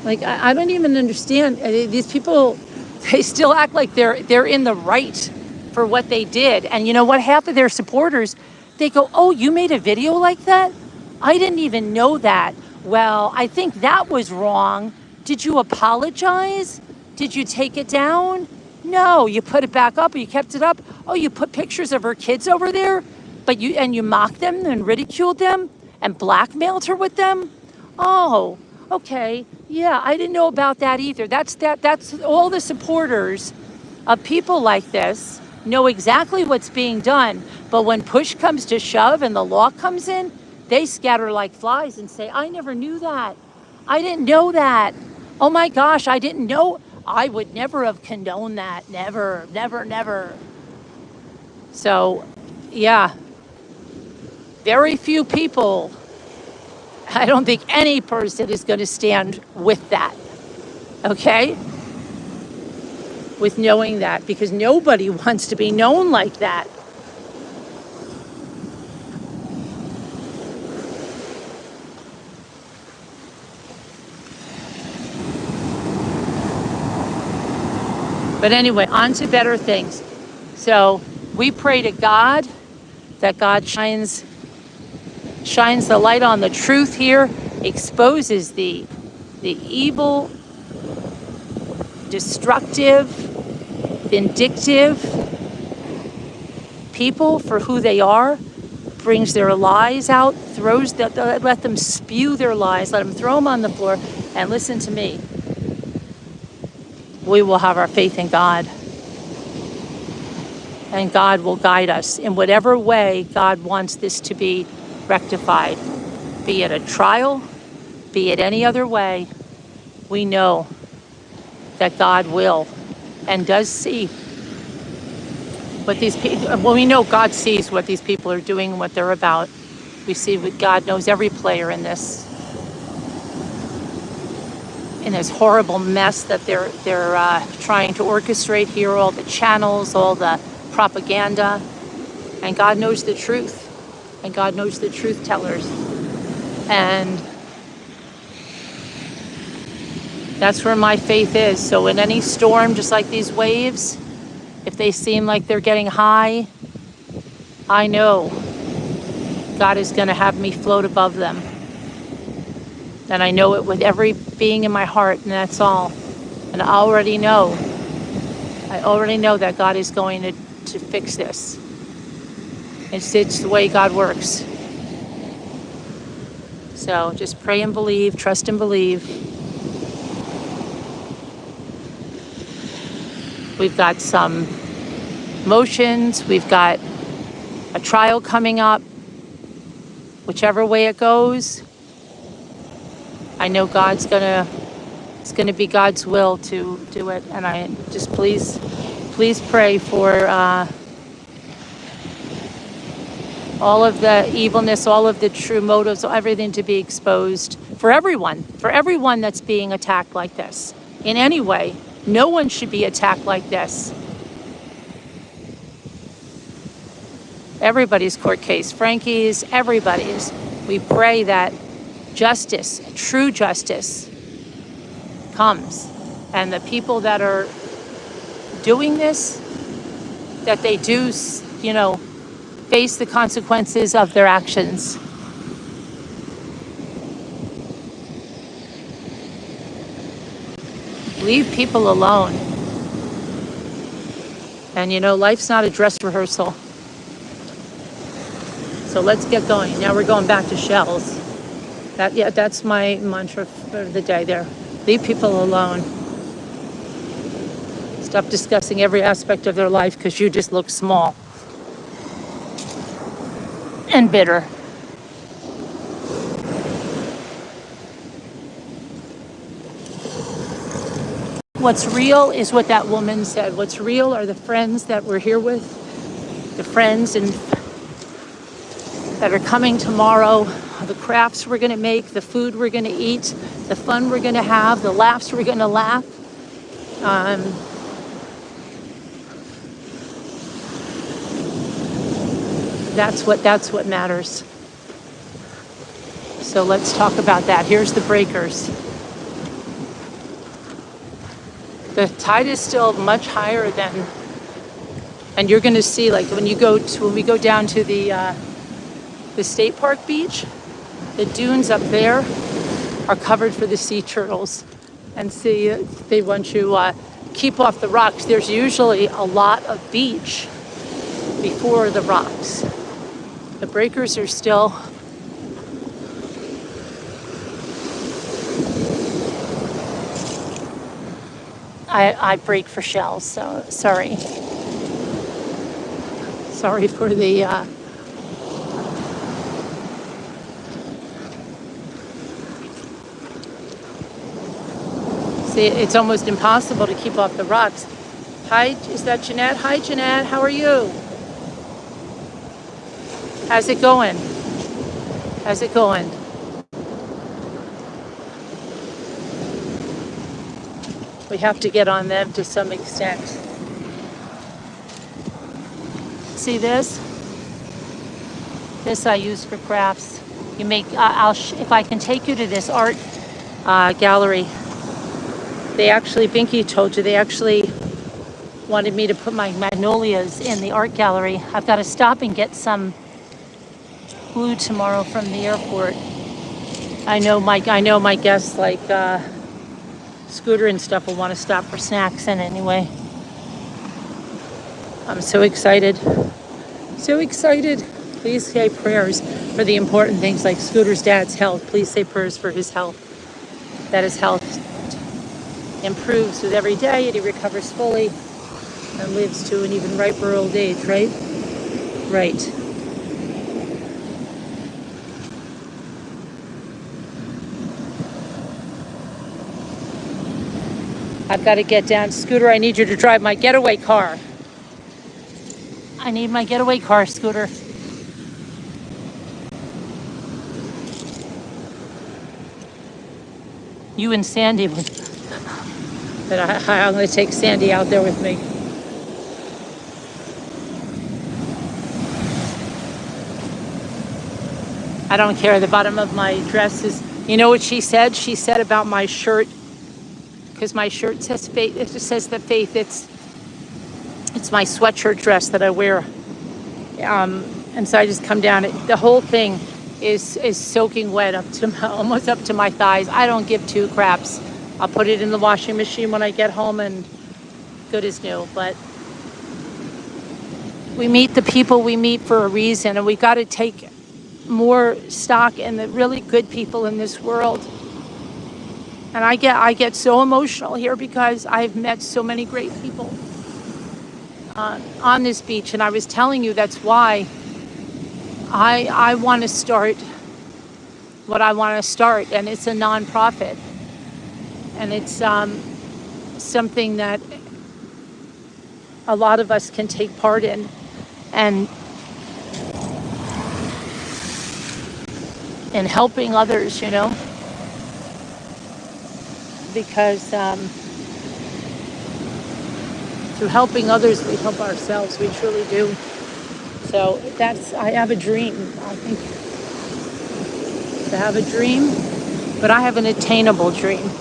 Like, I don't even understand. These people, they still act like they're in the right for what they did. And you know what? Half of their supporters, they go, oh, you made a video like that? I didn't even know that. Well, I think that was wrong. Did you apologize? Did you take it down? No, you put it back up, or you kept it up. Oh, you put pictures of her kids over there, but you mocked them and ridiculed them and blackmailed her with them? Oh, okay. Yeah, I didn't know about that either. That's all the supporters of people like this know exactly what's being done. But when push comes to shove and the law comes in, they scatter like flies and say, I never knew that. I didn't know that. Oh my gosh, I didn't know. I would never have condoned that. Never, never, never. So, yeah, very few people. I don't think any person is going to stand with that, okay? With knowing that, because nobody wants to be known like that. But anyway, on to better things. So we pray to God that God shines the light on the truth here, exposes the evil, destructive, vindictive people for who they are, brings their lies out, let them spew their lies, let them throw them on the floor, and listen to me. We will have our faith in God. And God will guide us in whatever way God wants this to be rectified. Be it a trial, be it any other way, we know that God will and does see what these people, well, we know God sees what these people are doing and what they're about. We see what God knows every player in this horrible mess that they're trying to orchestrate here, all the channels, all the propaganda. And God knows the truth. And God knows the truth tellers. And that's where my faith is. So in any storm, just like these waves, if they seem like they're getting high, I know God is going to have me float above them. And I know it with every being in my heart, and that's all. And I already know that God is going to fix this. It's the way God works. So just pray and believe, trust and believe. We've got some motions, we've got a trial coming up. Whichever way it goes, I know it's gonna be God's will to do it. And I just please pray for all of the evilness, all of the true motives, everything to be exposed for everyone that's being attacked like this in any way. No one should be attacked like this. Everybody's court case, Frankie's, everybody's. We pray that justice, true justice, comes. And the people that are doing this, that they do, face the consequences of their actions. Leave people alone. And life's not a dress rehearsal. So let's get going. Now we're going back to shells. That's my mantra for the day there. Leave people alone. Stop discussing every aspect of their life because you just look small and bitter. What's real is what that woman said. What's real are the friends that we're here with, the friends and that are coming tomorrow, the crafts we're going to make, the food we're going to eat, the fun we're going to have, the laughs we're going to laugh. That's what matters. So let's talk about that. Here's the breakers. The tide is still much higher than, and you're going to see, like when we go down to the state park beach, the dunes up there are covered for the sea turtles. And see, they want you keep off the rocks. There's usually a lot of beach before the rocks. The breakers are still I break for shells, so sorry. Sorry for the see, it's almost impossible to keep off the rocks. Hi, is that Jeanette? Hi, Jeanette, how are you? How's it going? How's it going? We have to get on them to some extent. See this? This I use for crafts. You make. If I can take you to this art gallery. They actually, Binky told you, they actually wanted me to put my magnolias in the art gallery. I've got to stop and get some glue tomorrow from the airport. I know my guests like Scooter and stuff will want to stop for snacks, and anyway, I'm so excited. So excited. Please say prayers for the important things like Scooter's dad's health. Please say prayers for his health. That his health improves with every day and he recovers fully and lives to an even riper old age, right? Right. I've got to get down. Scooter, I need you to drive my getaway car. I need my getaway car, Scooter. You and Sandy would. But I'm going to take Sandy out there with me. I don't care. The bottom of my dress is. You know what she said? She said about my shirt, because my shirt says faith. It just says that faith. It's my sweatshirt dress that I wear. And so I just come down. The whole thing is soaking wet up to almost up to my thighs. I don't give two craps. I'll put it in the washing machine when I get home and good as new. But we meet the people we meet for a reason, and we got to take more stock in the really good people in this world. And I get so emotional here because I've met so many great people on this beach. And I was telling you that's why I want to start what I want to start, and it's a nonprofit. And it's something that a lot of us can take part in. And in helping others, you know, because through helping others, we help ourselves. We truly do. So I have a dream. I think to have a dream, but I have an attainable dream.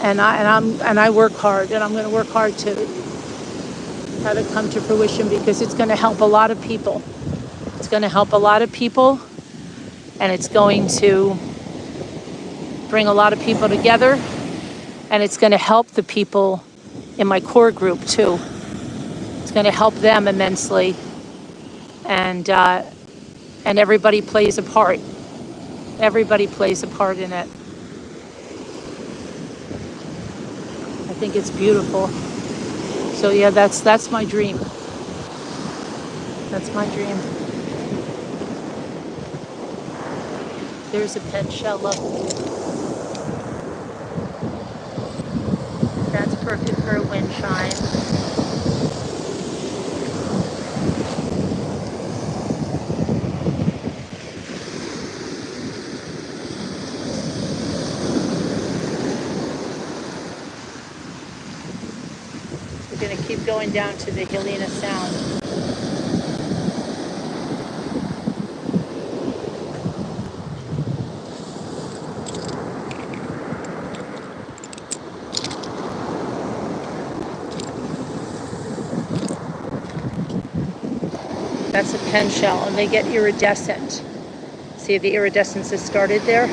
And I work hard, and I'm going to work hard to have it come to fruition because it's going to help a lot of people. It's going to help a lot of people, and it's going to bring a lot of people together, and it's going to help the people in my core group too. It's going to help them immensely, and and everybody plays a part. Everybody plays a part in it. I think it's beautiful. So yeah, that's my dream. That's my dream. There's a pen shell. Look, that's perfect for a wind chime. We're gonna keep going down to the Helena Sound. That's a pen shell, and they get iridescent. See, the iridescence has started there.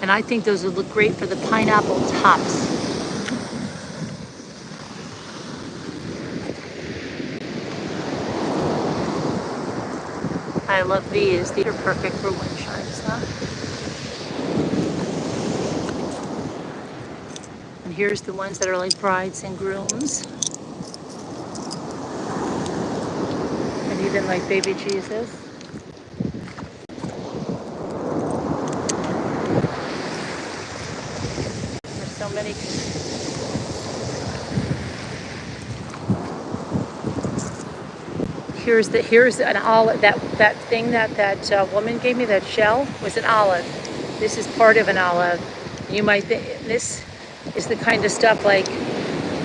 And I think those would look great for the pineapple tops. I love these. These are perfect for wind chimes, huh? And here's the ones that are like brides and grooms. And even like baby Jesus. There's so many. Here's an olive. That thing that woman gave me, that shell, was an olive. This is part of an olive. You might think this is the kind of stuff like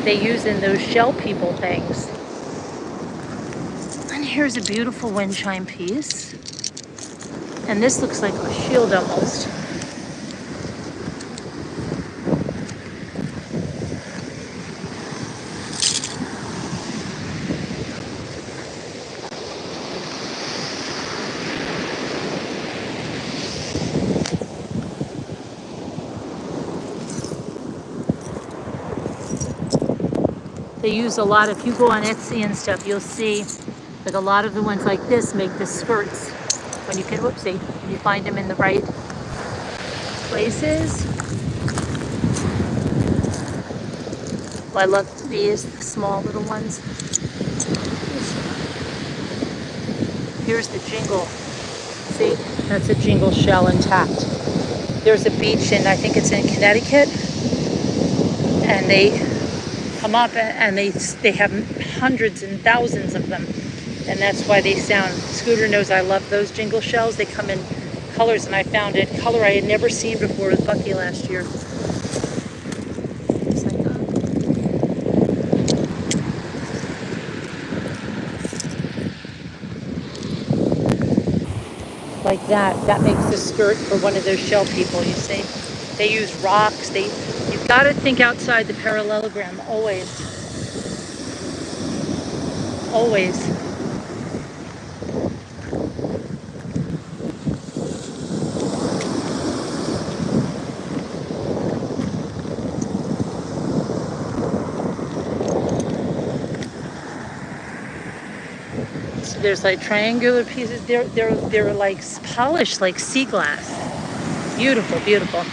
they use in those shell people things. And here's a beautiful wind chime piece. And this looks like a shield almost. They use a lot, if you go on Etsy and stuff, you'll see like a lot of the ones like this make the skirts when you can, whoopsie, when you find them in the right places. Well, I love these, the small little ones. Here's the jingle. See, that's a jingle shell intact. There's a beach in, I think it's in Connecticut, and they come up and they have hundreds and thousands of them, and that's why they sound. Scooter knows I love those jingle shells. They come in colors, and I found a color I had never seen before with Bucky last year. Like that makes the skirt for one of those shell people, you see. They use rocks. You've got to think outside the parallelogram always. Always. So there's like triangular pieces. They're like polished like sea glass. Beautiful, beautiful.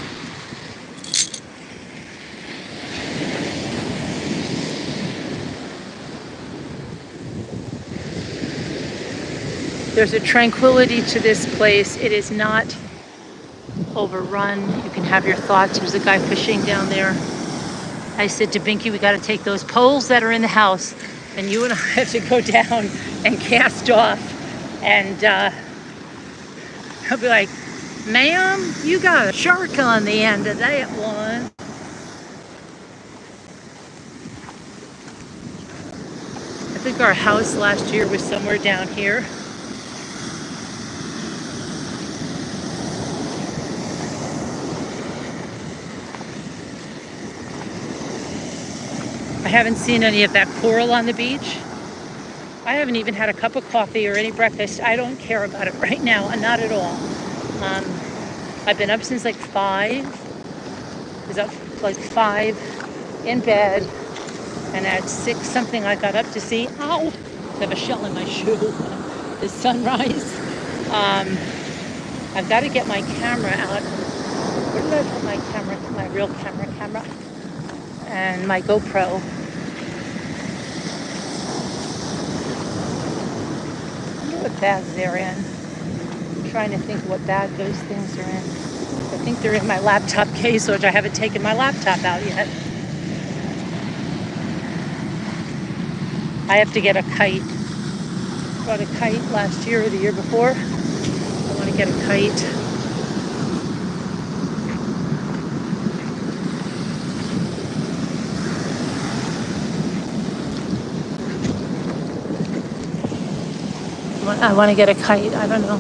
There's a tranquility to this place. It is not overrun. You can have your thoughts. There's a guy fishing down there. I said to Binky, we got to take those poles that are in the house, and you and I have to go down and cast off. And he'll be like, ma'am, you got a shark on the end of that one. I think our house last year was somewhere down here. I haven't seen any of that coral on the beach. I haven't even had a cup of coffee or any breakfast. I don't care about it right now, not at all. I've been up since like 5. I was up like 5 in bed, and at 6 something I got up to see, ow, I have a shell in my shoe. the sunrise. I've got to get my camera out. Where did I put my camera? My real camera, and my GoPro. I wonder what bags they're in. I'm trying to think what bag those things are in. I think they're in my laptop case, which I haven't taken my laptop out yet. I have to get a kite. Bought a kite last year or the year before. I want to get a kite. I want to get a kite. I don't know.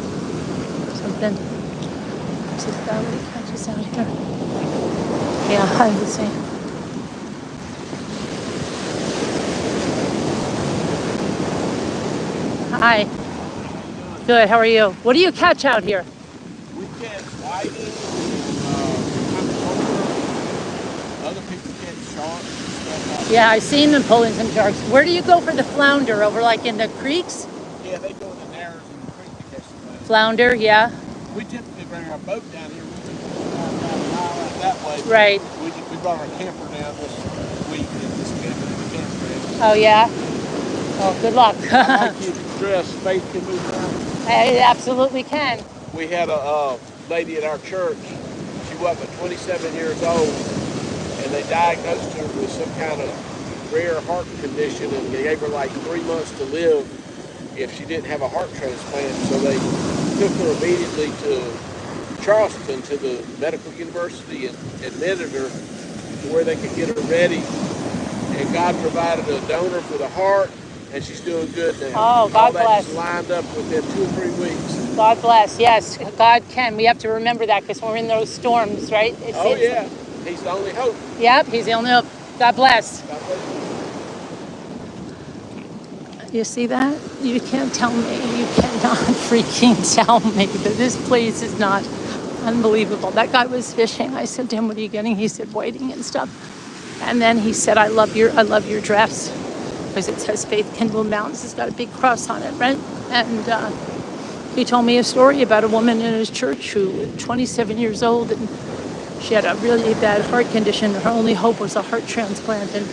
Something. Is this guy what he catches out here? Yeah, I would say. Hi. Good. How are you? What do you catch out here? We catch whiting, other people catch sharks and stuff like Yeah, I've seen them pulling some sharks. Where do you go for the flounder? Over like in the creeks? that. Yeah, they go in the narrows in the creek to catch the fish. Flounder, yeah. We typically bring our boat down here. We took it down a mile out that way. Right. We brought our camper down this week and just camping in the campground. Oh, yeah? Oh, good luck. I like you dress, faith can move around. I absolutely can. We had a lady at our church. She was 27 years old, and they diagnosed her with some kind of rare heart condition, and they gave her like 3 months to live if she didn't have a heart transplant. So they took her immediately to Charleston, to the medical university, and admitted her to where they could get her ready. And God provided a donor for the heart, and she's doing good now. Oh, God All that bless. just lined up within 2 or 3 weeks. God bless. Yes, God can. We have to remember that because we're in those storms, right? Oh yeah, he's the only hope. Yep, he's the only hope. God bless. God bless you. You see that? You can't tell me. You cannot freaking tell me that this place is not unbelievable. That guy was fishing. I said to him, "What are you getting?" He said, "Whiting and stuff." And then he said, I love your dress because it says Faith Can Move Mountains. It's got a big cross on it, right?" And he told me a story about a woman in his church who was 27 years old and she had a really bad heart condition. Her only hope was a heart transplant, and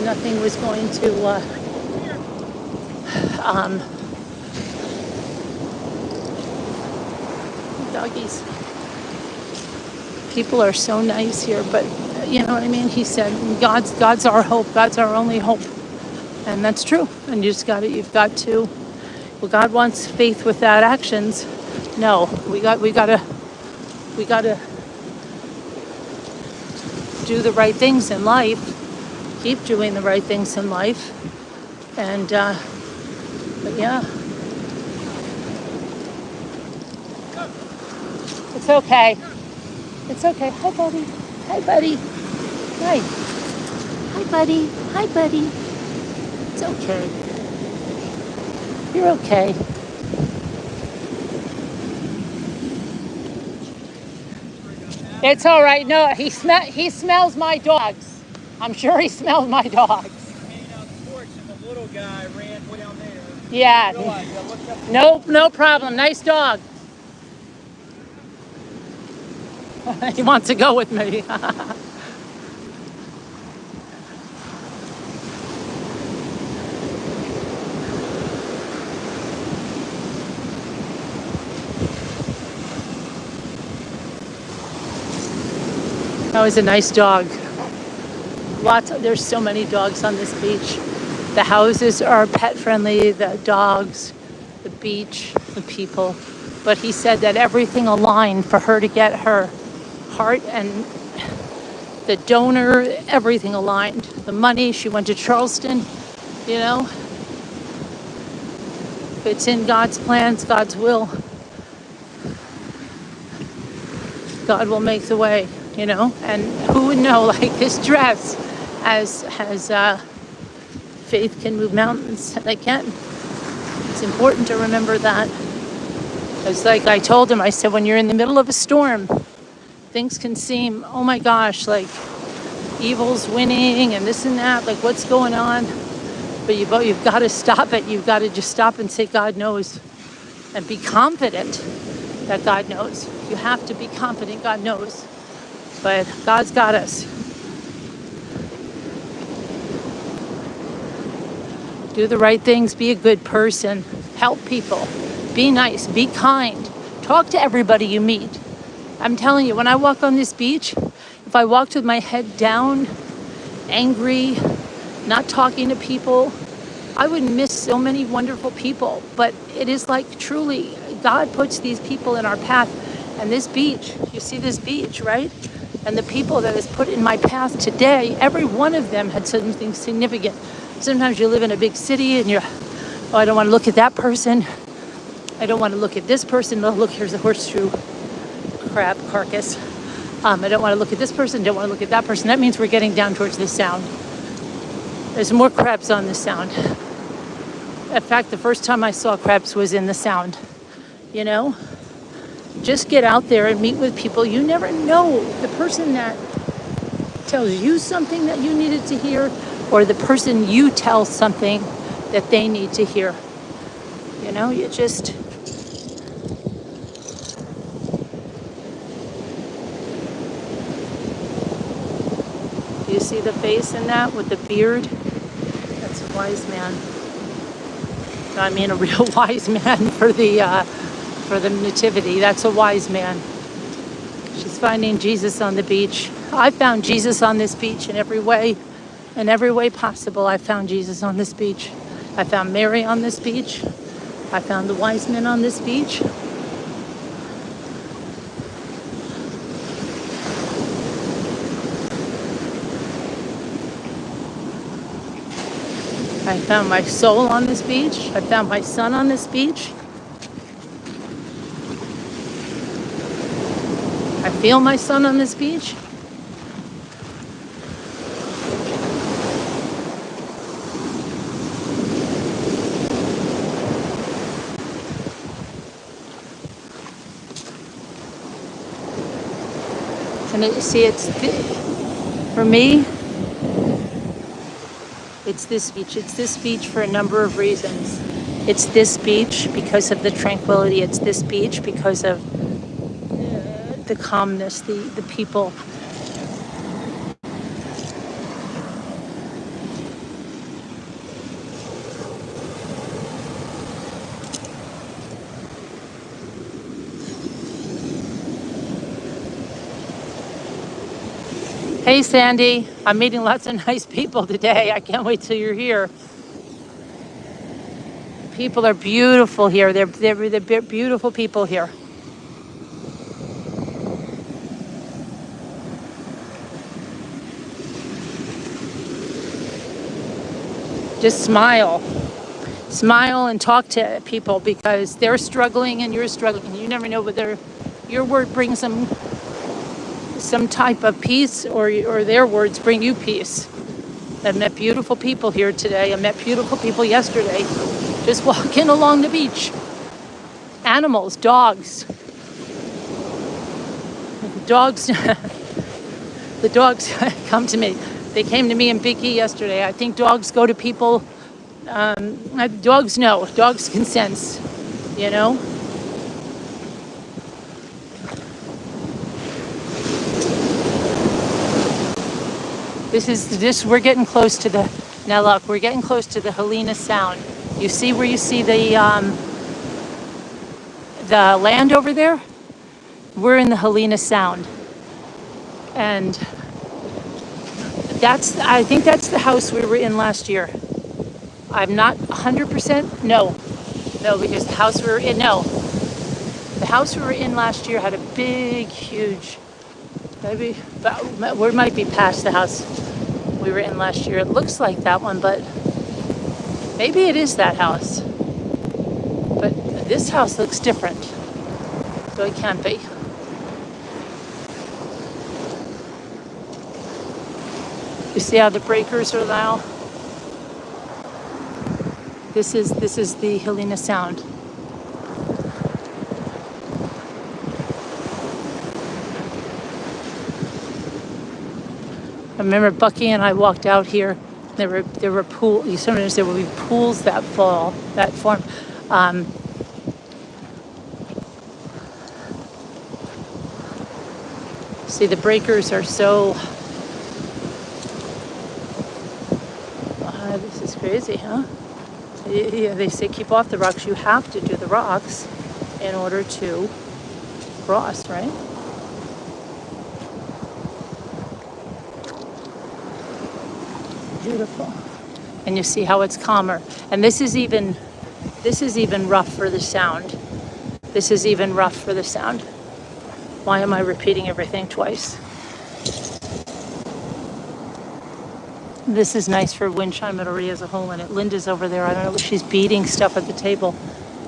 nothing was going to doggies. People are so nice here, but you know what I mean? He said, God's our hope. God's our only hope. And that's true. And you've got to, well, God wants faith without actions. No, we gotta do the right things in life. Keep doing the right things in life. And, but yeah. It's okay. It's okay. Hi, buddy. Hi, buddy. Hi. Hi, buddy. Hi, buddy. It's okay. You're okay. It's all right. No, he smells my dogs. I'm sure he smells my dogs. The little guy ran way down there. Yeah. No problem. Nice dog. He wants to go with me. That was a nice dog. There's so many dogs on this beach. The houses are pet friendly, the dogs, the beach, the people. But he said that everything aligned for her to get her heart, and the donor, everything aligned. The money, she went to Charleston, you know. If it's in God's plans, God's will, God will make the way, you know. And who would know, like this dress has faith can move mountains. They can. It's important to remember that. It's like I told him, I said, when you're in the middle of a storm, things can seem, oh my gosh, like evil's winning and this and that, like what's going on? But you've got to stop it. You've got to just stop and say, God knows and be confident that God knows. You have to be confident God knows. But God's got us. Do the right things. Be a good person. Help people. Be nice. Be kind. Talk to everybody you meet. I'm telling you, when I walk on this beach, if I walked with my head down, angry, not talking to people, I would miss so many wonderful people. But it is like truly, God puts these people in our path. And this beach, you see this beach, right? And the people that is put in my path today, every one of them had something significant. Sometimes you live in a big city and you're, oh, I don't want to look at that person. I don't want to look at this person. Oh, look, here's a horseshoe crab carcass. I don't want to look at this person. Don't want to look at that person. That means we're getting down towards the sound. There's more crabs on the sound. In fact, the first time I saw crabs was in the sound. You know, just get out there and meet with people. You never know the person that tells you something that you needed to hear, or the person you tell something that they need to hear. You know, you just... You see the face in that with the beard? That's a wise man. I mean, a real wise man for the nativity. That's a wise man. She's finding Jesus on the beach. I found Jesus on this beach in every way possible. I found Jesus on this beach. I found Mary on this beach. I found the wise men on this beach. I found my soul on this beach. I found my son on this beach. I feel my son on this beach. And you see, for me, it's this beach. It's this beach for a number of reasons. It's this beach because of the tranquility. It's this beach because of the calmness, the people. Hey, Sandy. I'm meeting lots of nice people today. I can't wait till you're here. People are beautiful here. They're beautiful people here. Just smile. Smile and talk to people because they're struggling and you're struggling. You never know whether your word brings them some type of peace or their words bring you peace. I've met beautiful people here today. I met beautiful people yesterday just walking along the beach. Animals, dogs. The dogs come to me. They came to me and Vicky yesterday. I think dogs go to people. Dogs know. Dogs can sense, you know. We're getting close to the, now look, we're getting close to the Helena Sound. You see where you see the land over there? We're in the Helena Sound. And I think that's the house we were in last year. I'm not 100%, no, because the house we were in, the house we were in last year had a big, huge, maybe, but we might be past the house we were in last year. It looks like that one, but maybe it is that house. But this house looks different, so it can't be. You see how the breakers are now? This is the Helena Sound. I remember Bucky and I walked out here. There were pools. Sometimes there will be pools that form. See, the breakers are so, this is crazy, huh? Yeah, they say keep off the rocks. You have to do the rocks in order to cross, right? Beautiful. And you see how it's calmer. And this is even rough for the sound. This is even rough for the sound. Why am I repeating everything twice? This is nice for wind chime. It already has a hole in it. Linda's over there. I don't know. She's beating stuff at the table.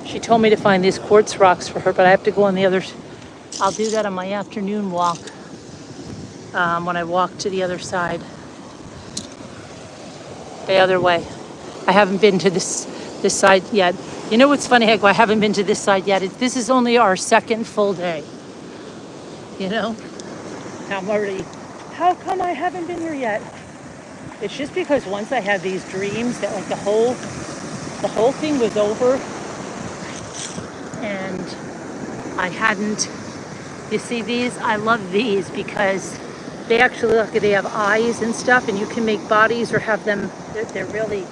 She told me to find these quartz rocks for her, but I have to go on the other. I'll do that on my afternoon walk when I walk to the other side. The other way. I haven't been to this side yet. You know what's funny, Heiko? I haven't been to this side yet. This is only our second full day. You know? I'm already, how come I haven't been here yet? It's just because once I had these dreams that like the whole thing was over and I hadn't, you see these? I love these because they actually look, they have eyes and stuff and you can make bodies or have them, they're really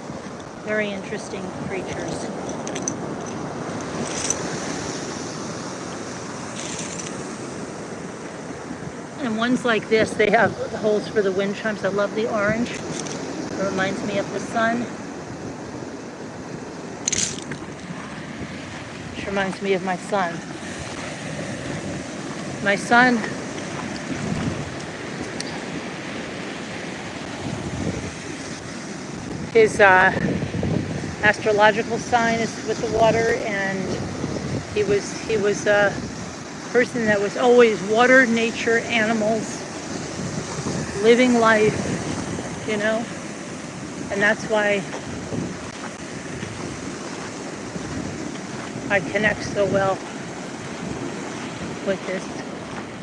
very interesting creatures. And ones like this, they have holes for the wind chimes. I love the orange. It reminds me of the sun. Which reminds me of my son. My son, his astrological sign is with the water, and he was a person that was always water, nature, animals, living life, you know, and that's why I connect so well with this,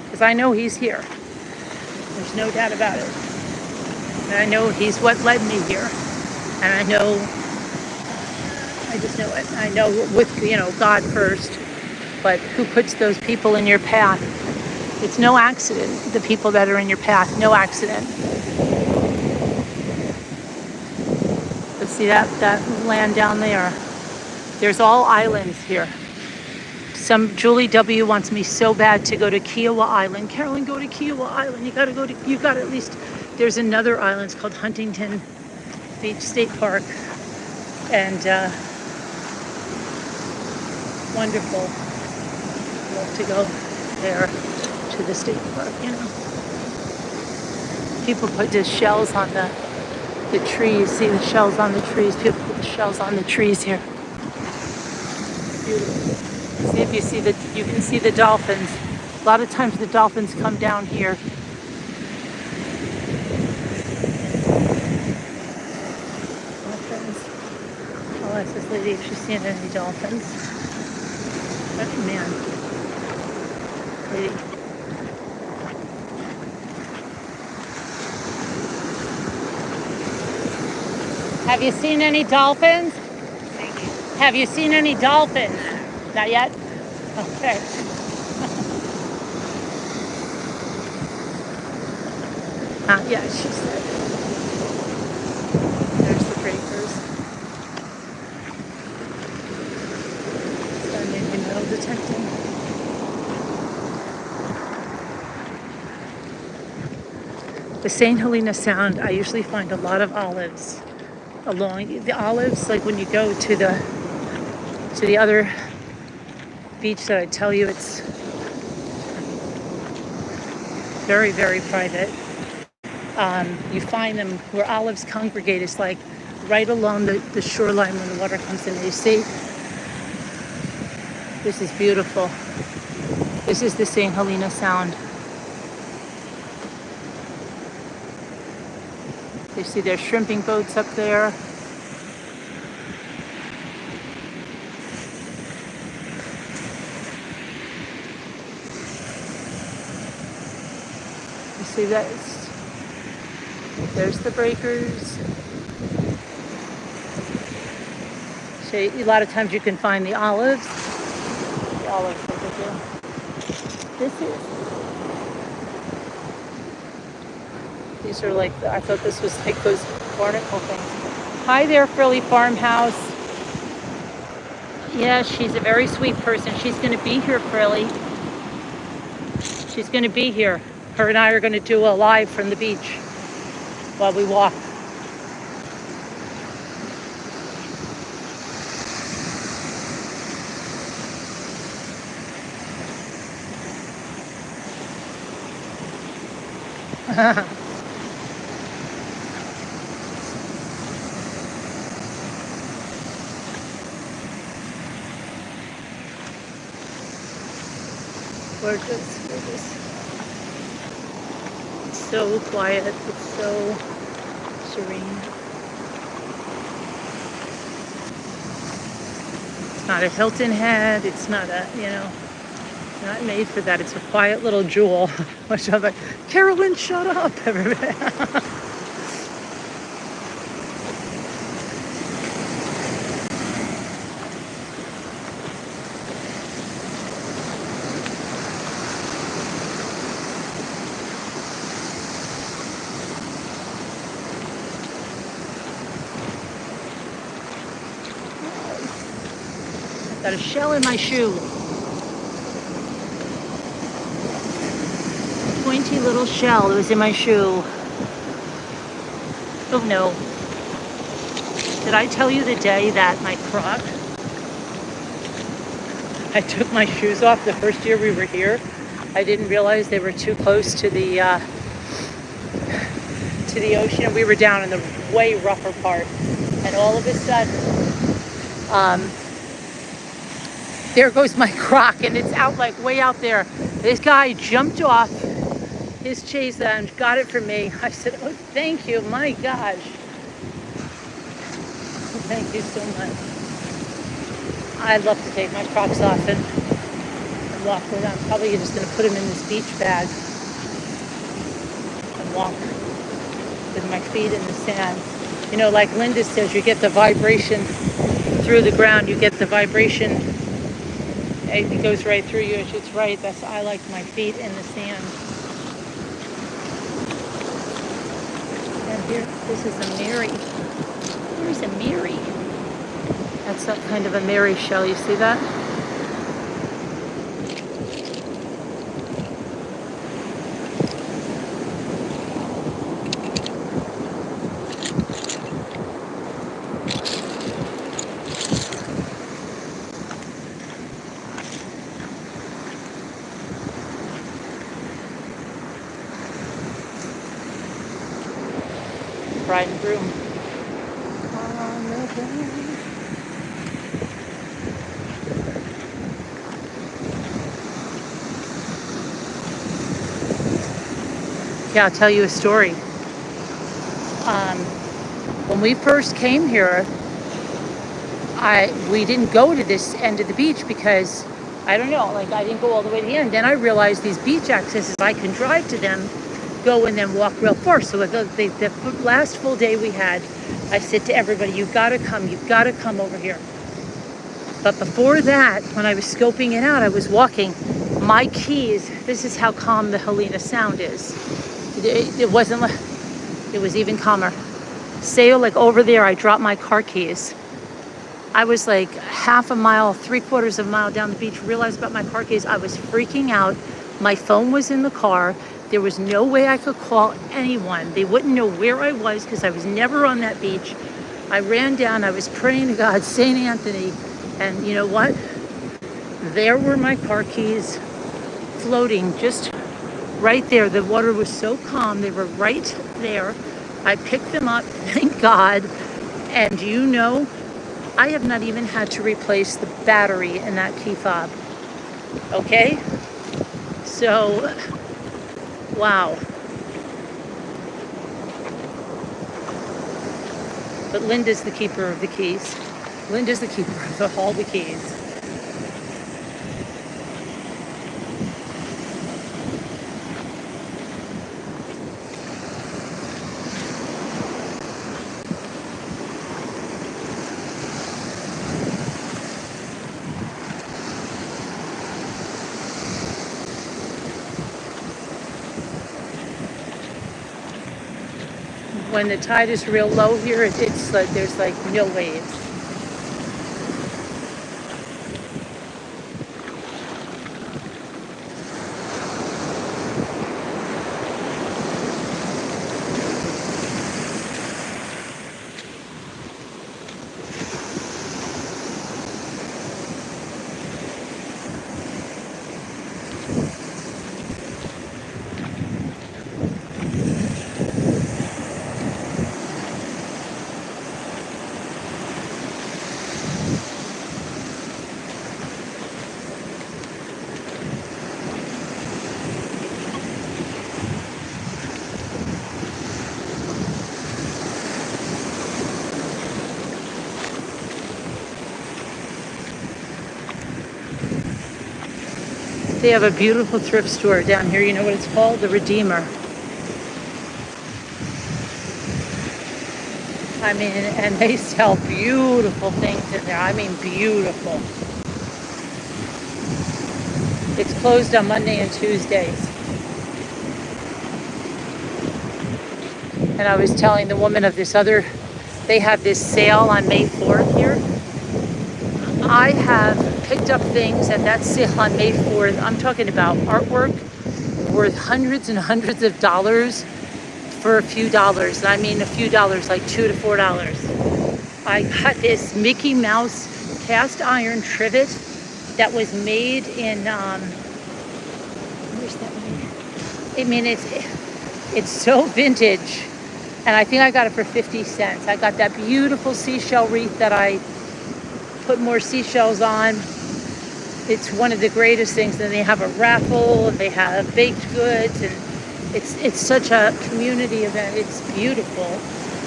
because I know he's here. There's no doubt about it. And I know he's what led me here. And I know, I just know it. I know with, you know, God first, but who puts those people in your path? It's no accident, the people that are in your path, no accident. But see that land down there? There's all islands here. Julie W wants me so bad to go to Kiowa Island. Carolyn, go to Kiowa Island. You gotta at least, there's another island, it's called Huntington Beach State Park. And wonderful. Love to go there to the state park, you know. People put the shells on the trees. See the shells on the trees? People put the shells on the trees here. Beautiful. See if you can see the dolphins. A lot of times the dolphins come down here. Dolphins. I'll ask this lady if she's seen any dolphins. But man, lady. Have you seen any dolphins? Have you seen any dolphins? Not yet? Okay. Not yet, she said. There's the breakers. Standing in metal detecting. The St. Helena Sound, I usually find a lot of olives along the olives, like when you go to the other beach that I tell you, it's very, very private. You find them where olives congregate. It's like right along the shoreline when the water comes in. You see, this is beautiful. This is the St. Helena Sound. You see there's shrimping boats up there. You see that? There's the breakers. So a lot of times you can find the olives. The olives over here. This is these are like, I thought this was like those barnacle things. Hi there, Frilly Farmhouse. Yeah, she's a very sweet person. She's going to be here, Frilly. She's going to be here. Her and I are going to do a live from the beach while we walk. Gorgeous, gorgeous. It's so quiet. It's so serene. It's not a Hilton Head. It's not a, not made for that. It's a quiet little jewel. Which I'm like, Carolyn, shut up, everybody. Got a shell in my shoe. Pointy little shell that was in my shoe. Oh no. Did I tell you the day that my Croc, I took my shoes off the first year we were here? I didn't realize they were too close to the ocean. We were down in the way rougher part. And all of a sudden, there goes my Croc, and it's out like way out there. This guy jumped off his chase and got it for me. I said, oh, thank you, my gosh. Thank you so much. I love to take my Crocs off and walk with them. I'm probably just going to put them in this beach bag and walk with my feet in the sand. You know, like Linda says, you get the vibration through the ground. You get the vibration. It goes right through you. It's right. I like my feet in the sand. And here, this is a Mary. Where's a Mary? That's that kind of a Mary shell. You see that? Bride and groom. On the ground. Yeah, I'll tell you a story. When we first came here, we didn't go to this end of the beach because, I don't know, like I didn't go all the way to the end. Then I realized these beach accesses, I can drive to them, go and then walk real far. So the last full day we had, I said to everybody, you've got to come over here. But before that, when I was scoping it out, I was walking. My keys, this is how calm the Helena sound is. It wasn't like, it was even calmer. Say like over there, I dropped my car keys. I was like half a mile, 3/4 of a mile down the beach, realized about my car keys. I was freaking out. My phone was in the car. There was no way I could call anyone. They wouldn't know where I was because I was never on that beach. I ran down, I was praying to God, St. Anthony, and you know what? There were my car keys floating just right there. The water was so calm, they were right there. I picked them up, thank God, and you know, I have not even had to replace the battery in that key fob. Okay? So, wow. But Linda's the keeper of the keys. Linda's the keeper of all the keys. When the tide is real low here, it's like there's like no waves. They have a beautiful thrift store down here. You know what it's called? The Redeemer. I mean, and they sell beautiful things in there. I mean, beautiful. It's closed on Monday and Tuesdays. And I was telling the woman of this other, they have this sale on May 4th here. I have picked up things at that sale on May 4th. I'm talking about artwork worth hundreds and hundreds of dollars for a few dollars. And I mean a few dollars, like $2 to $4. I got this Mickey Mouse cast iron trivet that was made in, where's that one? I mean, it's so vintage. And I think I got it for 50 cents. I got that beautiful seashell wreath that I put more seashells on. It's one of the greatest things. And they have a raffle, and they have baked goods, and it's such a community event. It's beautiful.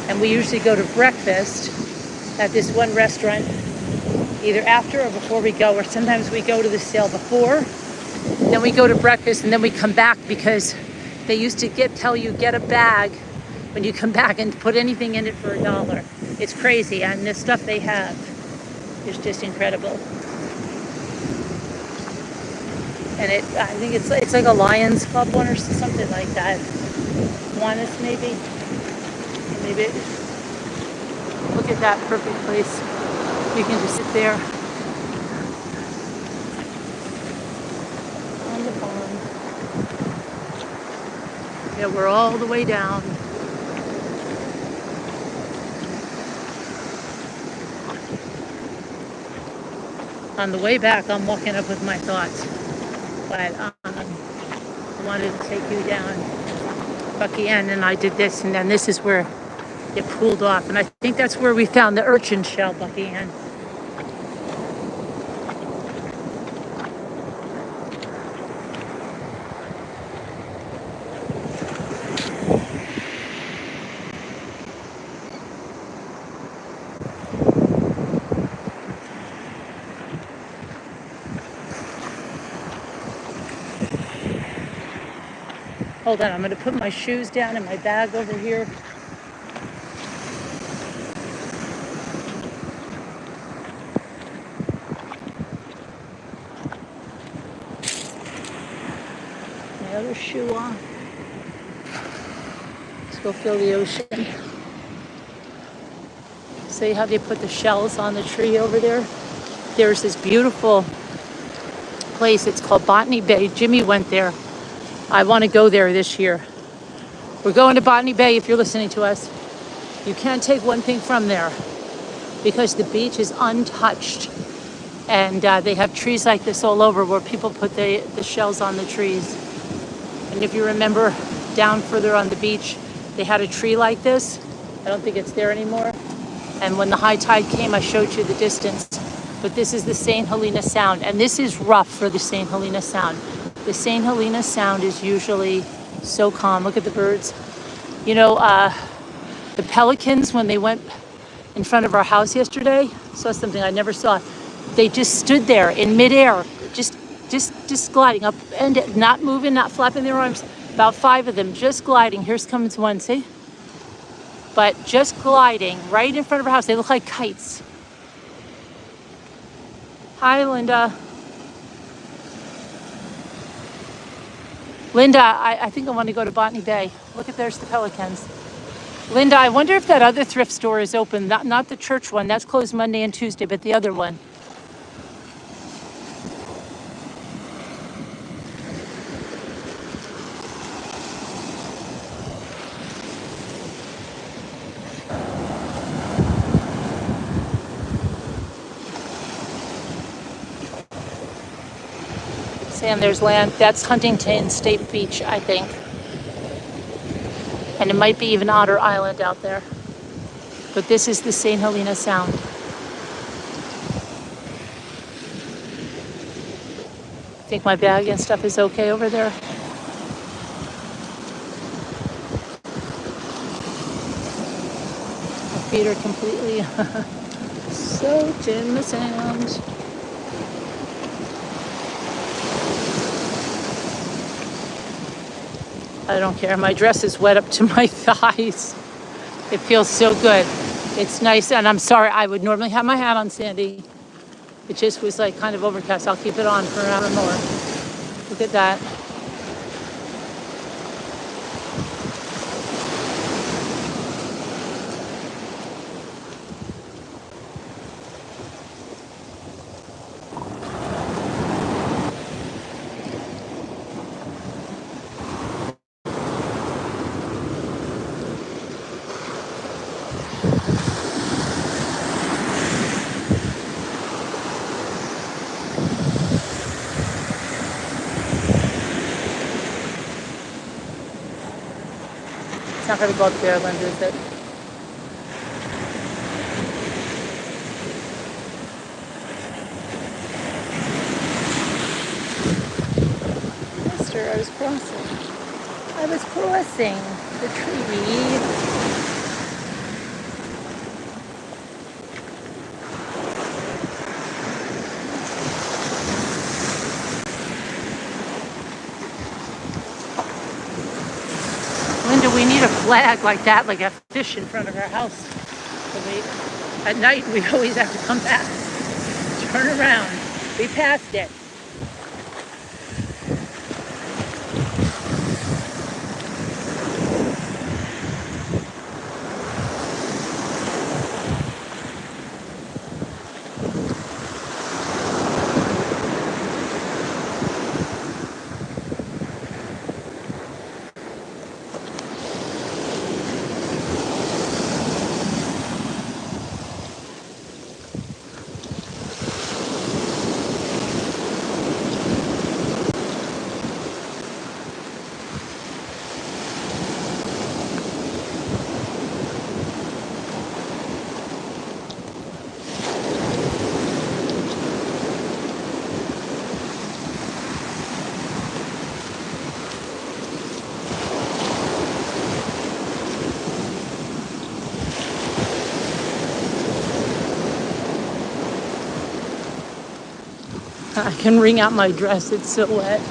And we usually go to breakfast at this one restaurant, either after or before we go, or sometimes we go to the sale before, then we go to breakfast, and then we come back, because they used to tell you get a bag when you come back and put anything in it for $1. It's crazy, and the stuff they have is just incredible. And I think it's like a Lions Club one or something like that. Kiwanis maybe. Maybe. Look at that perfect place. You can just sit there on the pond. Yeah, we're all the way down. On the way back, I'm walking up with my thoughts. But I wanted to take you down Bucky End, and I did this, and then this is where it pulled off. And I think that's where we found the urchin shell, Bucky End. Hold on, I'm going to put my shoes down and my bag over here. My other shoe on. Let's go feel the ocean. See how they put the shells on the tree over there? There's this beautiful place. It's called Botany Bay. Jimmy went there. I want to go there this year. We're going to Botany Bay if you're listening to us. You can't take one thing from there because the beach is untouched. And they have trees like this all over where people put the shells on the trees. And if you remember down further on the beach, they had a tree like this. I don't think it's there anymore. And when the high tide came, I showed you the distance. But this is the St. Helena Sound. And this is rough for the St. Helena Sound. The St. Helena Sound is usually so calm. Look at the birds. You know, the pelicans, when they went in front of our house yesterday, saw something I never saw. They just stood there in midair, just gliding up and not moving, not flapping their arms. About 5 of them just gliding. Here's comes one, see? But just gliding right in front of our house. They look like kites. Hi, Linda. Linda, I think I want to go to Botany Bay. Look at, there's the pelicans. Linda, I wonder if that other thrift store is open. Not the church one. That's closed Monday and Tuesday, but the other one. Sam, there's land. That's Huntington State Beach, I think. And it might be even Otter Island out there. But this is the St. Helena Sound. Think my bag and stuff is okay over there? My feet are completely soaked in the sand. I don't care. My dress is wet up to my thighs. It feels so good. It's nice. And I'm sorry, I would normally have my hat on, Sandy. It just was like kind of overcast. I'll keep it on for an hour more. Look at that. It's not going to go up there, Linda, is it? Mister, I was crossing. I was crossing the tree. Linda, we need a flag like that, like a fish in front of our house. So at night, we always have to come back, turn around. We passed it. I can wring out my dress, it's so wet.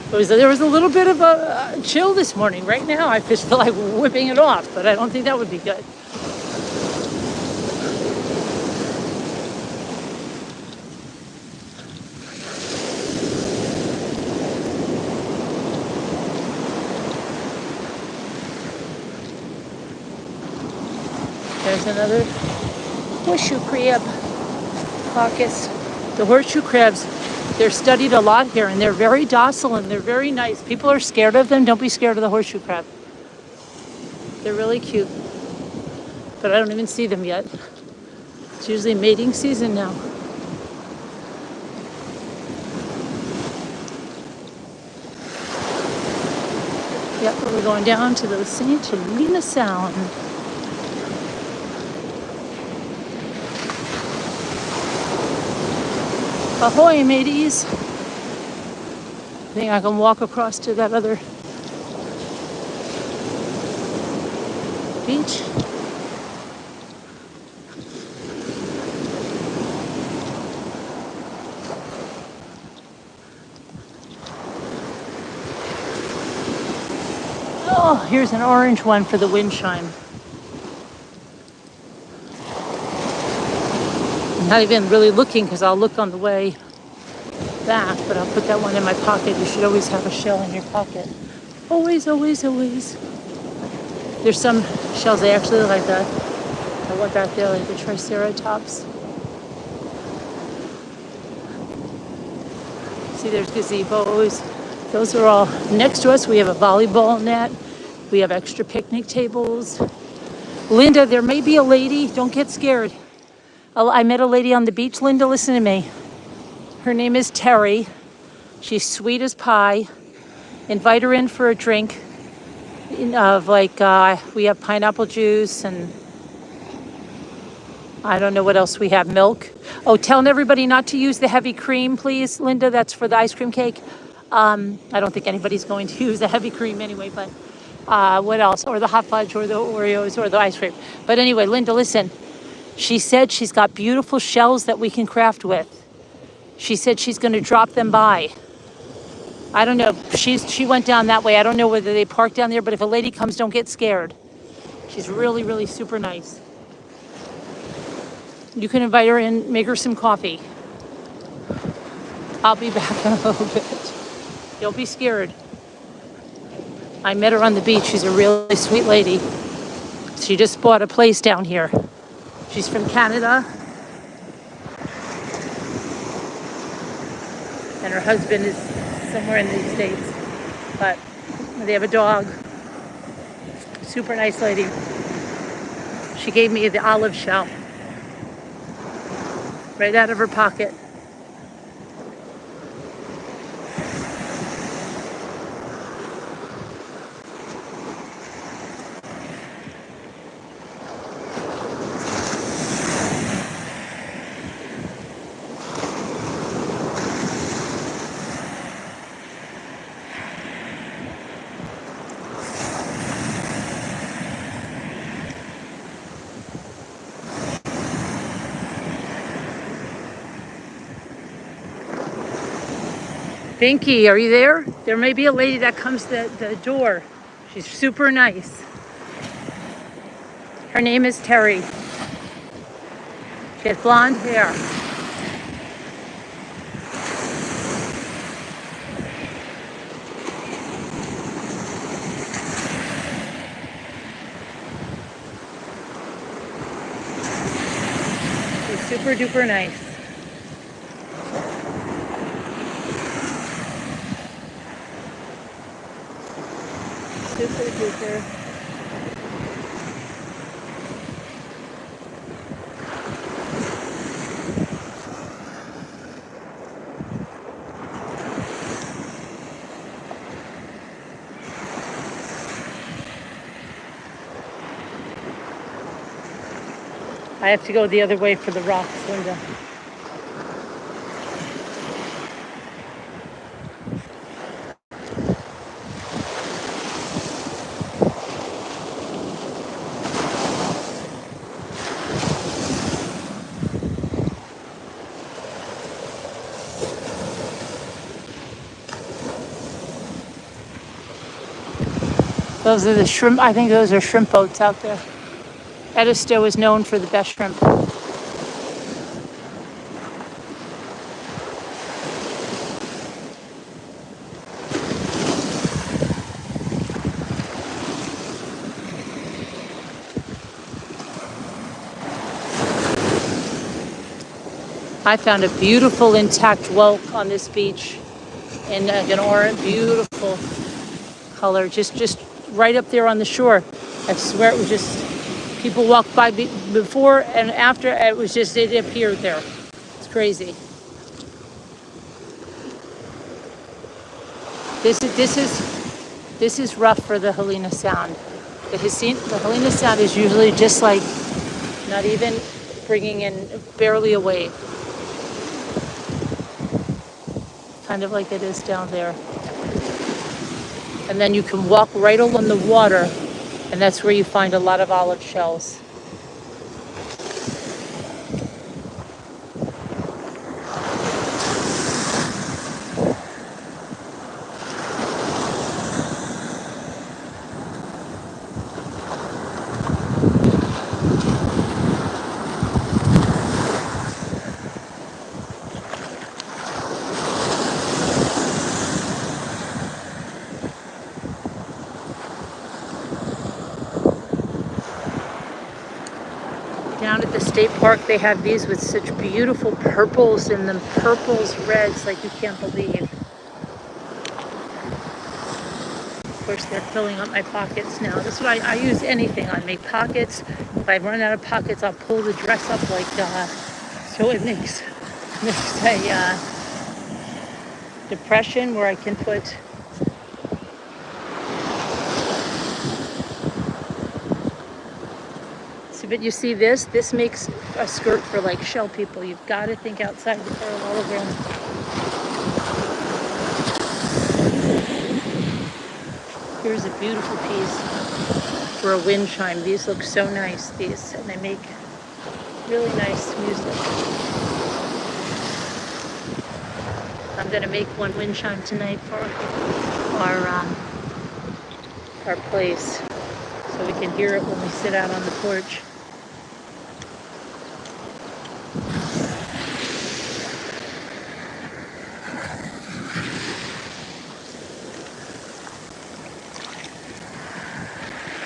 There was a little bit of a chill this morning. Right now, I just feel like whipping it off, but I don't think that would be good. There's another horseshoe crab caucus. The horseshoe crabs, they're studied a lot here, and they're very docile and they're very nice. People are scared of them. Don't be scared of the horseshoe crab. They're really cute, but I don't even see them yet. It's usually mating season now. Yep, we're going down to the St. Helena Sound. Ahoy, mateys. I think I can walk across to that other beach. Oh, here's an orange one for the wind chime. I'm not even really looking because I'll look on the way back, but I'll put that one in my pocket. You should always have a shell in your pocket. Always, always, always. There's some shells I actually like that. I want back there, like the triceratops. See, there's gazebos. Those are all next to us. We have a volleyball net. We have extra picnic tables. Linda, there may be a lady. Don't get scared. I met a lady on the beach. Linda, listen to me. Her name is Terry. She's sweet as pie. Invite her in for a drink. We have pineapple juice and I don't know what else we have. Milk. Oh, telling everybody not to use the heavy cream, please, Linda. That's for the ice cream cake. I don't think anybody's going to use the heavy cream anyway, but what else? Or the hot fudge or the Oreos or the ice cream. But anyway, Linda, listen. She said she's got beautiful shells that we can craft with. She said she's going to drop them by. I don't know. She went down that way. I don't know whether they parked down there, but if a lady comes, don't get scared. She's really, really super nice. You can invite her in, make her some coffee. I'll be back in a little bit. Don't be scared. I met her on the beach. She's a really sweet lady. She just bought a place down here. She's from Canada. And her husband is somewhere in the States. But they have a dog. Super nice lady. She gave me the olive shell. Right out of her pocket. Binky, are you there? There may be a lady that comes to the door. She's super nice. Her name is Terry. She has blonde hair. She's super duper nice. Super duper. I have to go the other way for the rocks, Linda. Those are the shrimp. I think those are shrimp boats out there. Edisto is known for the best shrimp. I found a beautiful intact whelk on this beach in an orange, beautiful color, just right up there on the shore. I swear it was just, people walked by before and after, it appeared there. It's crazy. This is rough for the Helena Sound. The Helena Sound is usually just like, not even bringing in barely a wave. Kind of like it is down there. And then you can walk right along the water, and that's where you find a lot of olive shells. Down at the state park, they have these with such beautiful purples in them, purples, reds, like you can't believe. Of course, they're filling up my pockets now. That's what I use anything. I make pockets. If I run out of pockets, I'll pull the dress up like, so it makes a depression where I can put. So, but you see this? This makes a skirt for like shell people. You've got to think outside the parallelogram. Here's a beautiful piece for a wind chime. These look so nice, these, and they make really nice music. I'm gonna make one wind chime tonight for our place, so we can hear it when we sit out on the porch.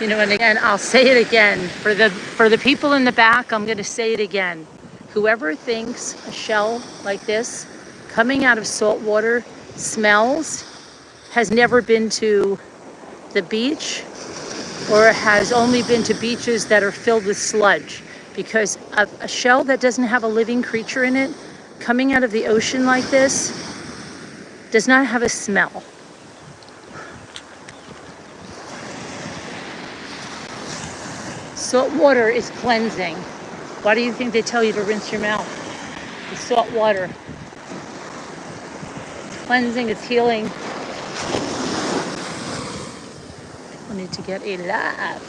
You know, and again, I'll say it again for the people in the back. I'm going to say it again. Whoever thinks a shell like this coming out of salt water smells has never been to the beach or has only been to beaches that are filled with sludge, because a shell that doesn't have a living creature in it coming out of the ocean like this does not have a smell. Salt water is cleansing. Why do you think they tell you to rinse your mouth? It's salt water. It's cleansing, it's healing. We need to get a laugh.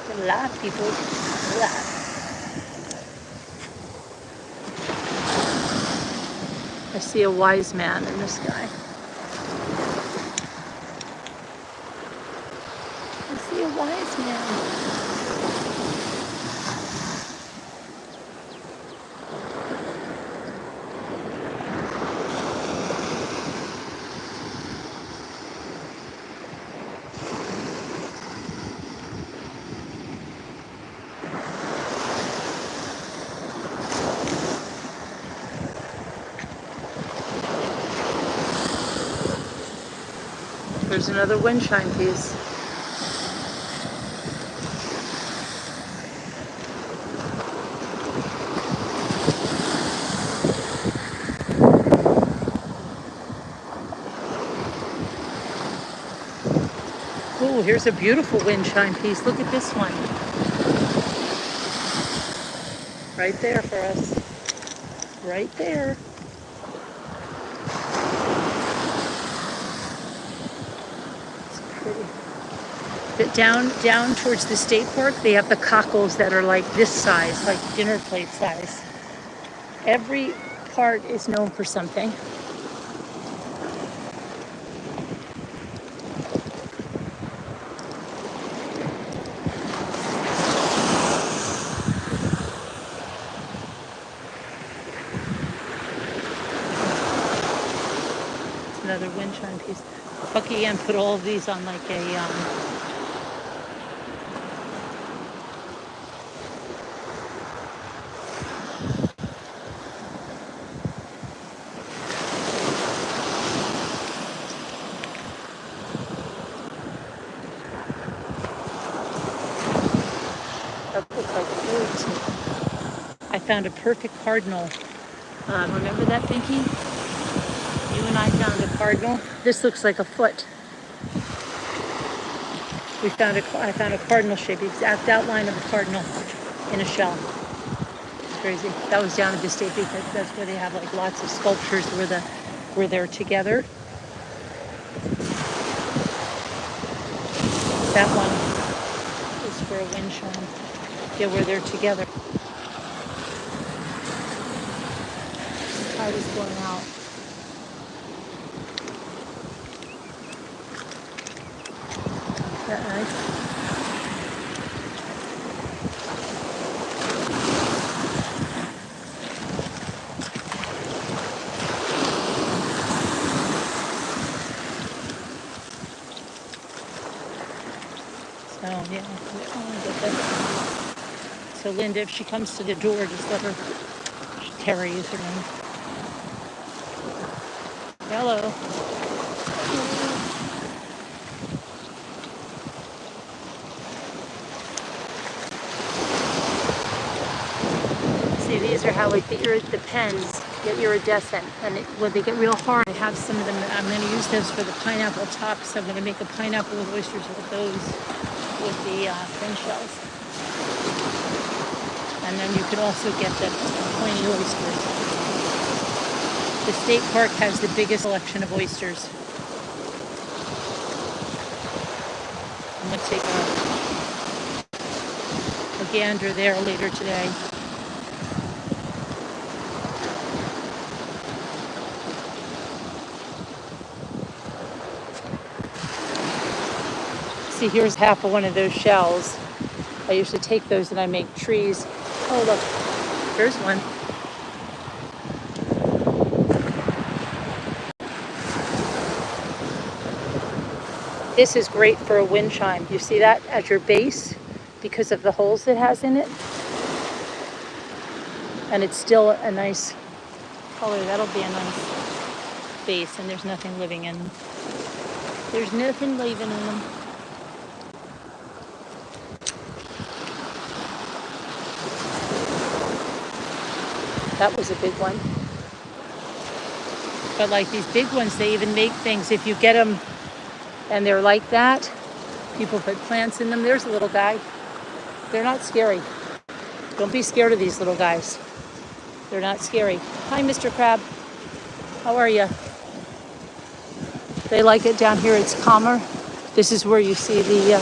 Get a laugh, people. Laugh. I see a wise man in the sky. I see a wise man. There's another wind chime piece. Oh, here's a beautiful wind chime piece. Look at this one. Right there for us. Right there. Down towards the state park, they have the cockles that are like this size, like dinner plate size. Every part is known for something. It's another wind chime piece. Bucky Ann put all of these on like a I found a perfect cardinal. Remember that, Pinky? You and I found a cardinal. This looks like a foot. I found a cardinal shape, the exact outline of a cardinal in a shell. It's crazy. That was down at the state beach. That's where they have like lots of sculptures where they're together. That one is for a wind chime. Yeah, where they're together. The tide is going out. Is that nice? So yeah, so So Linda, if she comes to the door, just let her, Terry is her name. Hello. See, these are how like the pens get iridescent, and when they get real hard, I have some of them. I'm going to use those for the pineapple tops. So I'm going to make a pineapple with oysters with those, with the pen shells. And then you can also get the pointy oysters. The state park has the biggest selection of oysters. I'm going to take a gander there later today. See, here's half of one of those shells. I usually take those and I make trees. Oh, look, there's one. This is great for a wind chime. You see that at your base because of the holes it has in it? And it's still a nice color. That'll be a nice base, and there's nothing living in them. There's nothing living in them. That was a big one. But like these big ones, they even make things. If you get them and they're like that, people put plants in them. There's a little guy. They're not scary. Don't be scared of these little guys. They're not scary. Hi, Mr. Crab. How are you? They like it down here. It's calmer. This is where you see the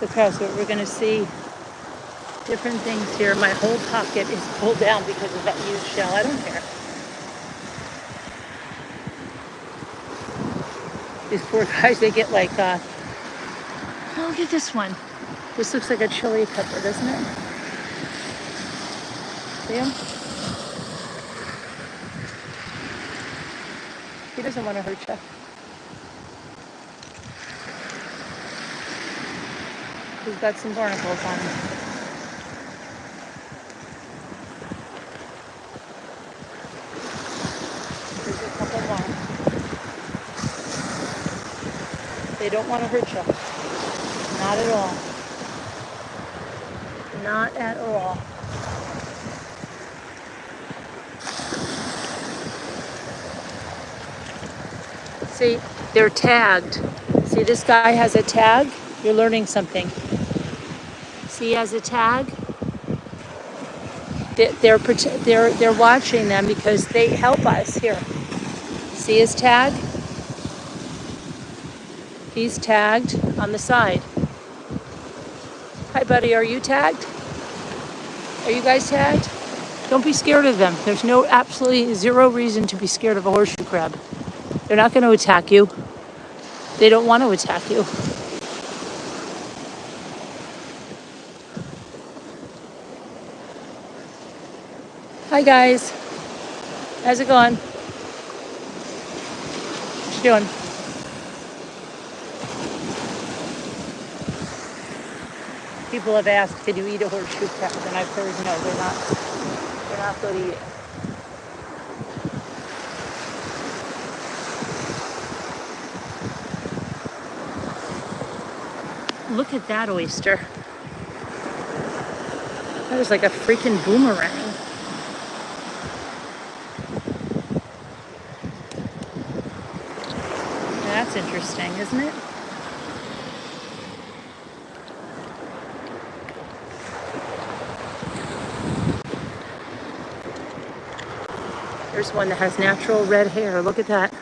crabs. But we're going to see different things here. My whole pocket is pulled down because of that used shell. I don't care. These poor guys, they get like, oh, look at this one. This looks like a chili pepper, doesn't it? See him? He doesn't want to hurt you. He's got some barnacles on him. There's a couple more. They don't want to hurt you. Not at all. Not at all. See, they're tagged. See, this guy has a tag. You're learning something. See, he has a tag. They're watching them because they help us. Here, see his tag? He's tagged on the side. Hi, buddy. Are you tagged? Are you guys tagged? Don't be scared of them. There's absolutely zero reason to be scared of a horseshoe crab. They're not going to attack you. They don't want to attack you. Hi, guys. How's it going? What you doing? People have asked, can you eat a horseshoe crab? And I've heard no, they're not good to eat. Look at that oyster. That is like a freaking boomerang. That's interesting, isn't it? There's one that has natural red hair. Look at that.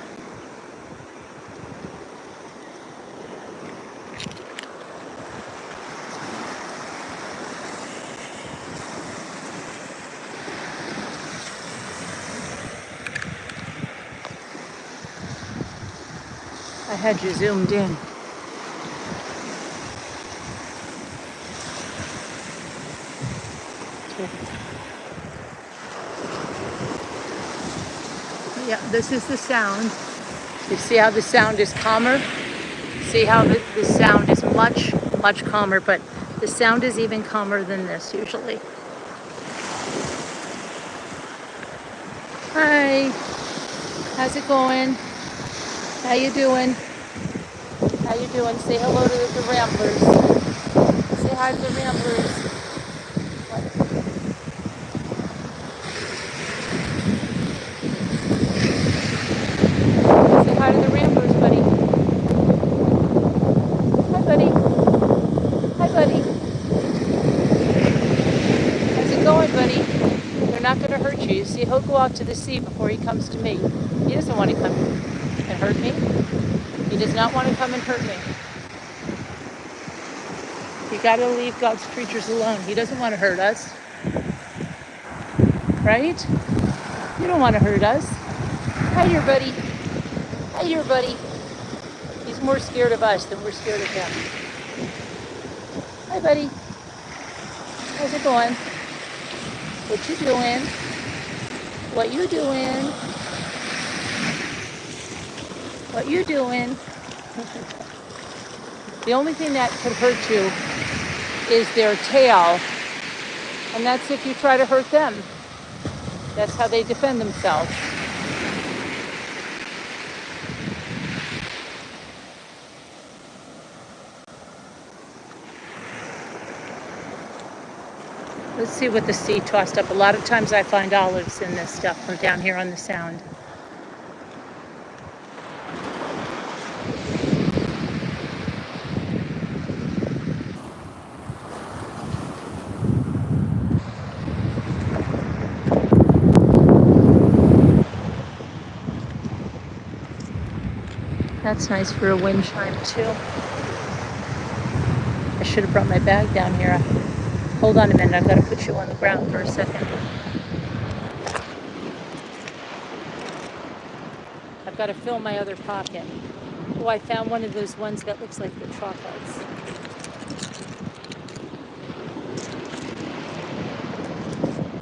I had you zoomed in. Yeah, this is the sound. You see how the sound is calmer? See how the sound is much calmer, but The sound is even calmer than this usually. Hi, how's it going? How you doing? How you doing? Say hello to the Ramblers. Say hi to the Ramblers. Say hi to the Ramblers, buddy. Hi, buddy. Hi, buddy. How's it going, buddy? They're not going to hurt you. You see, he'll go out to the sea before he comes to me. He doesn't want to come and hurt me. He does not want to come and hurt me. You got to leave God's creatures alone. He doesn't want to hurt us. Right? You don't want to hurt us. Hi, there, buddy. Hi, there, buddy. He's more scared of us than we're scared of him. Hi, buddy. How's it going? What you doing? What you doing? What you doing? The only thing that could hurt you is their tail, and that's if you try to hurt them. That's how they defend themselves. Let's see what the sea tossed up. A lot of times I find olives in this stuff from down here on the Sound. That's nice for a wind chime too. I should have brought my bag down here. Hold on a minute, I've got to put you on the ground for a second. I've got to fill my other pocket. Oh, I found one of those ones that looks like the chocolates.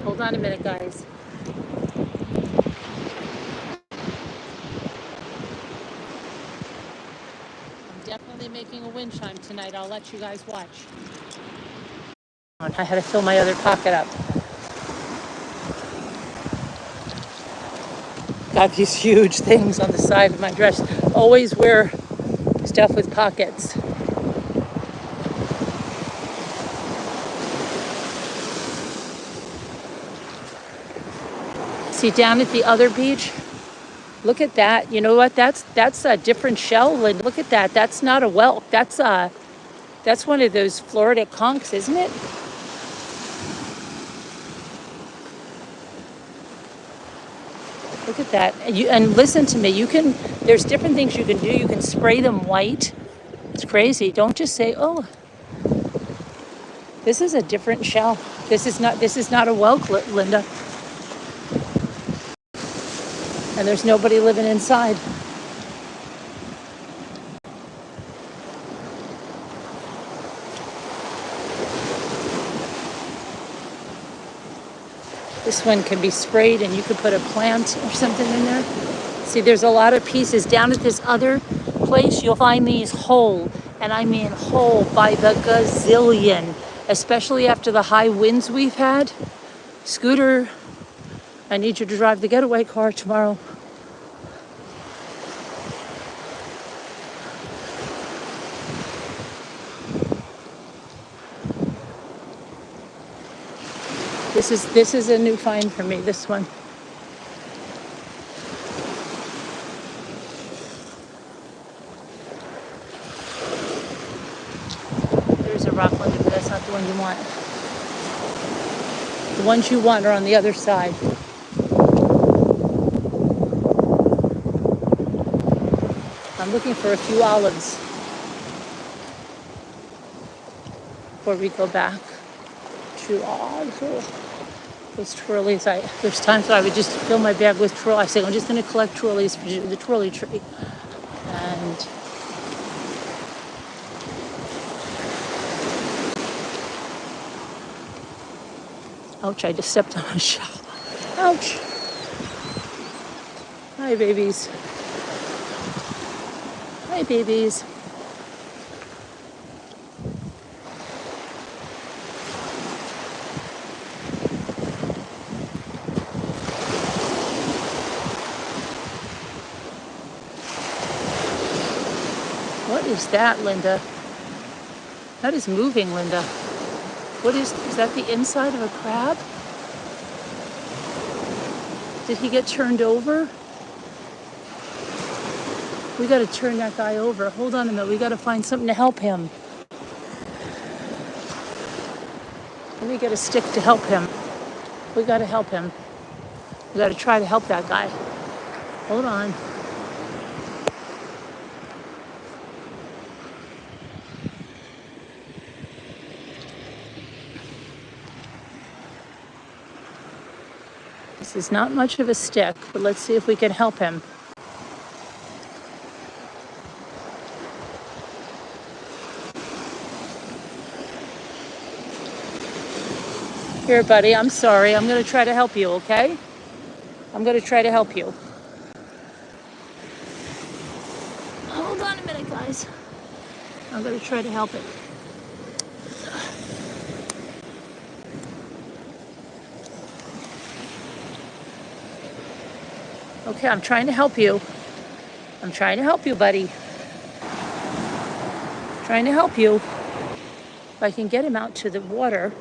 Hold on a minute, guys. Definitely making a wind chime tonight. I'll let you guys watch. I had to fill my other pocket up. Got these huge things on the side of my dress. Always wear stuff with pockets. See, down at the other beach, look at that. You know what? That's a different shell. Look at that. That's not a whelk. That's one of those Florida conchs, isn't it? Look at that. And listen to me. There's different things you can do. You can spray them white. It's crazy. Don't just say, oh, this is a different shell. This is not a whelk, Linda. And there's nobody living inside. This one can be sprayed and you could put a plant or something in there. See, there's a lot of pieces. Down at this other place, you'll find these whole, and I mean whole by the gazillion, especially after the high winds we've had. Scooter, I need you to drive the getaway car tomorrow. This is a new find for me, this one. There's a rock under, but that's not the one you want. The ones you want are on the other side. I'm looking for a few olives before we go back to those twirlies. There's times that I would just fill my bag with twirlies. I say, I'm just going to collect twirlies for the twirly tree. And ouch, I just stepped on a shell. Ouch. Hi, babies. Hi, babies. is that, Linda? That is moving, Linda. What is that the inside of a crab? Did he get turned over? We got to turn that guy over. Hold on a minute. We got to find something to help him. Let me get a stick to help him. We got to help him. We got to try to help that guy. Hold on. This is not much of a stick, but let's see if we can help him. Here, buddy, I'm sorry. I'm going to try to help you, okay? I'm going to try to help you. Hold on a minute, guys. I'm going to try to help it. Okay, I'm trying to help you. I'm trying to help you, buddy. Trying to help you. If I can get him out to the water.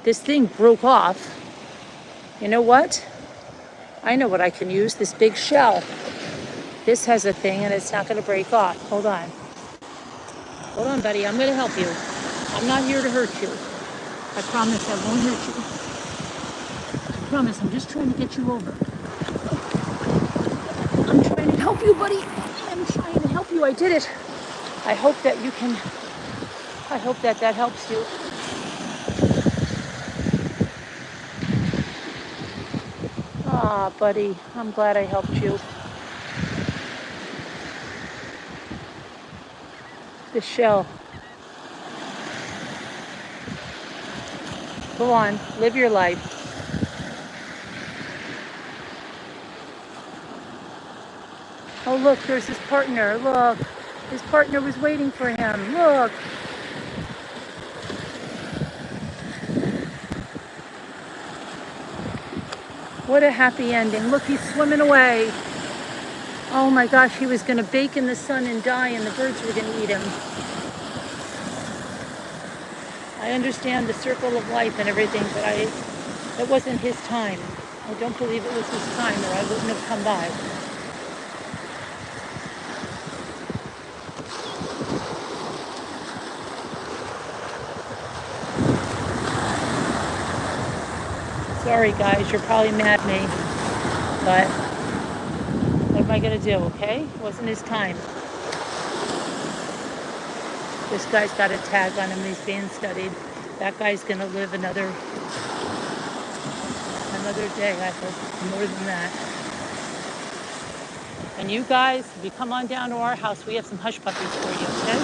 This thing broke off. You know what? I know what I can use, this big shell. This has a thing and it's not gonna break off. Hold on. Hold on, buddy, I'm gonna help you. I'm not here to hurt you. I promise I won't hurt you. I promise, I'm just trying to get you over. I'm trying to help you, buddy. I'm trying to help you, I did it. I hope that that helps you. Ah, buddy, I'm glad I helped you. The shell. Go on, live your life. Oh, look, there's his partner. Look, his partner was waiting for him. Look. What a happy ending. Look, he's swimming away. Oh my gosh, he was going to bake in the sun and die, and the birds were going to eat him. I understand the circle of life and everything, but it wasn't his time. I don't believe it was his time, or I wouldn't have come by. Sorry, guys, you're probably mad at me, but what am I going to do, okay? It wasn't his time. This guy's got a tag on him. He's being studied. That guy's going to live another day, I hope, more than that. And you guys, if you come on down to our house, we have some hush puppies for you, okay?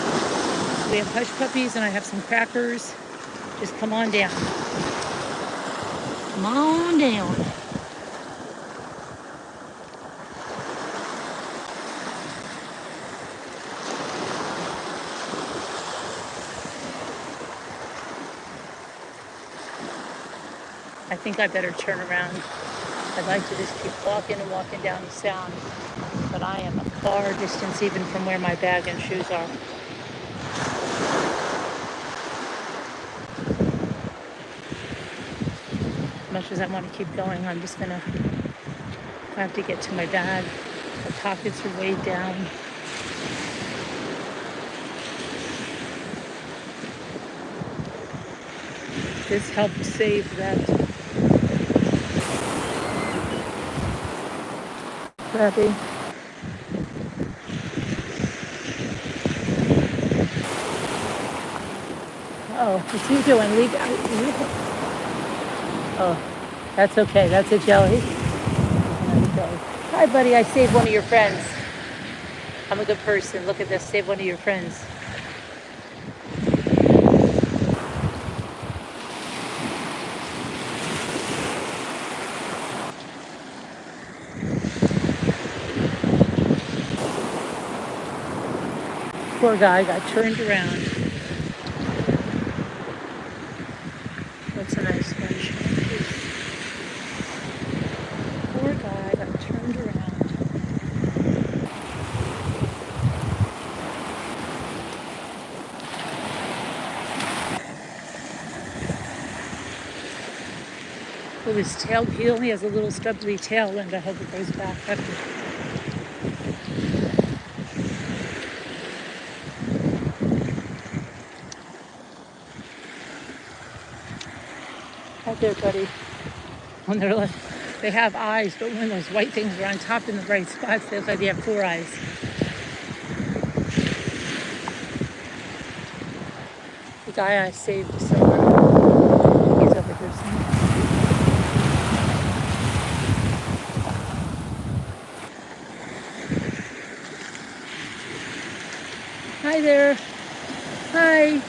We have hush puppies and I have some crackers. Just come on down. Come on down. I think I better turn around. I'd like to just keep walking and walking down the sound, but I am a far distance even from where my bag and shoes are. As much as I want to keep going, I have to get to my bag. The pockets are weighed down. This helped save that Rabbie. Oh, what's he doing? Leave. Oh, that's okay. That's a jelly. There you go. Hi, buddy. I saved one of your friends. I'm a good person. Look at this. Save one of your friends. Poor guy got turned around. That's a nice bunch. Poor guy got turned around. With his tail, he only has a little stubbly tail, and I hope it goes back. Right there, buddy. When they have eyes, but when those white things are on top in the right spots, they look like they have 4 eyes. The guy I saved is somewhere. He's over here somewhere. Hi there. Hi.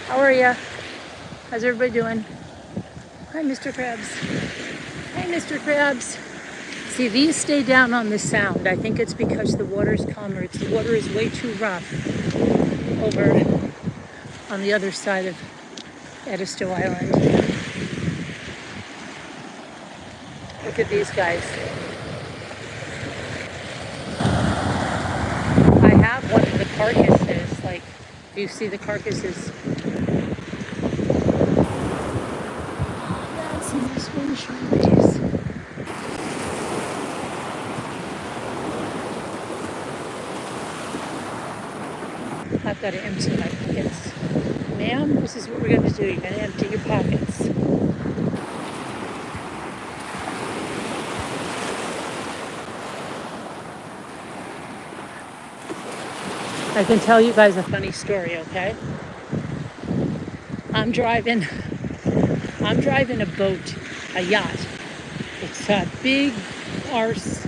How are ya? How's everybody doing? Hi, Mr. Krabs. Hi, Mr. Krabs. See, these stay down on the sound. I think it's because the water's calmer. The water is way too rough over on the other side of Edisto Island. Look at these guys. I have one of the carcasses. Like, do you see the carcasses? That's in this one shorties. I've got to empty my pockets. Ma'am, this is what we're going to do. You're going to empty your pockets. I can tell you guys a funny story, okay? I'm driving a boat, a yacht. It's a big arse,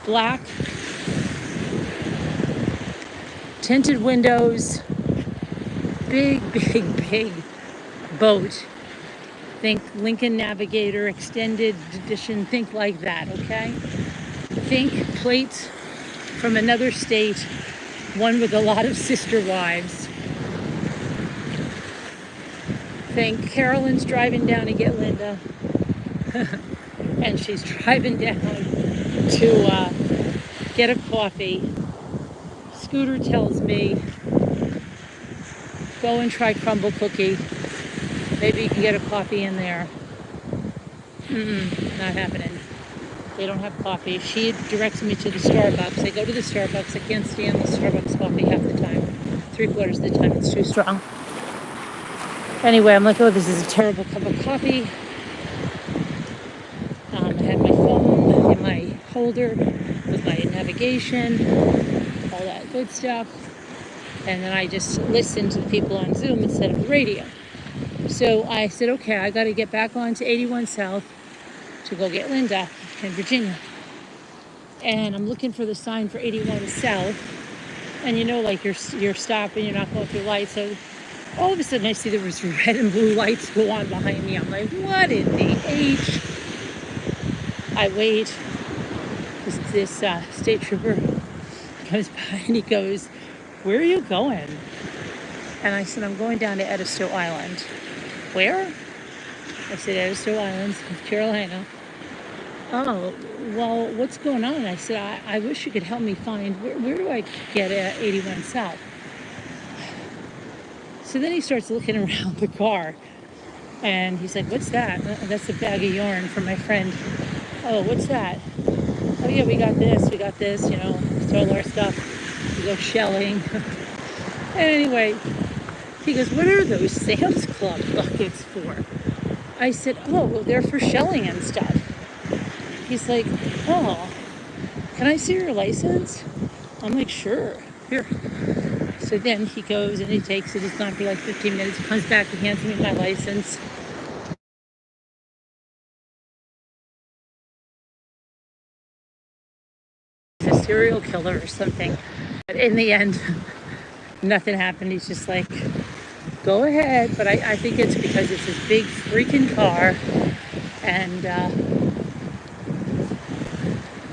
black, tinted windows, big boat. Think Lincoln Navigator extended edition, think like that, okay? Think plates from another state, one with a lot of sister wives. Think Carolyn's driving down to get Linda, and she's driving down to get a coffee. Scooter tells me, go and try Crumble Cookie. Maybe you can get a coffee in there. Not happening. They don't have coffee. She directs me to the Starbucks. I go to the Starbucks. I can't stand the Starbucks coffee half the time. 3/4 of the time it's too strong. Anyway, I'm like, oh, this is a terrible cup of coffee. I had my phone in my holder with my navigation, all that good stuff. And then I just listened to the people on Zoom instead of the radio. So I said, okay, I got to get back on to 81 South to go get Linda in Virginia. And I'm looking for the sign for 81 South. And you know, like you're stopping, you're not going through lights. So all of a sudden I see there was red and blue lights go on behind me. I'm like, what in the H? I wait. This state trooper comes by and he goes, where are you going? And I said, I'm going down to Edisto Island. Where? I said, Edisto Island, South Carolina. Oh, well, what's going on? I said, I wish you could help me find, where do I get 81 South? So then he starts looking around the car. And he's like, what's that? That's a bag of yarn from my friend. Oh, what's that? Oh, yeah, we got this, you know, stole our stuff. We go shelling. Anyway, he goes, what are those Sam's Club buckets for? I said, oh, well, they're for shelling and stuff. He's like, oh, can I see your license? I'm like, sure, here. So then he goes and he takes it. He's gone for like 15 minutes. He comes back and hands me my license. He's a serial killer or something. But in the end, nothing happened. He's just like, go ahead. But I think it's because it's this big freaking car. And,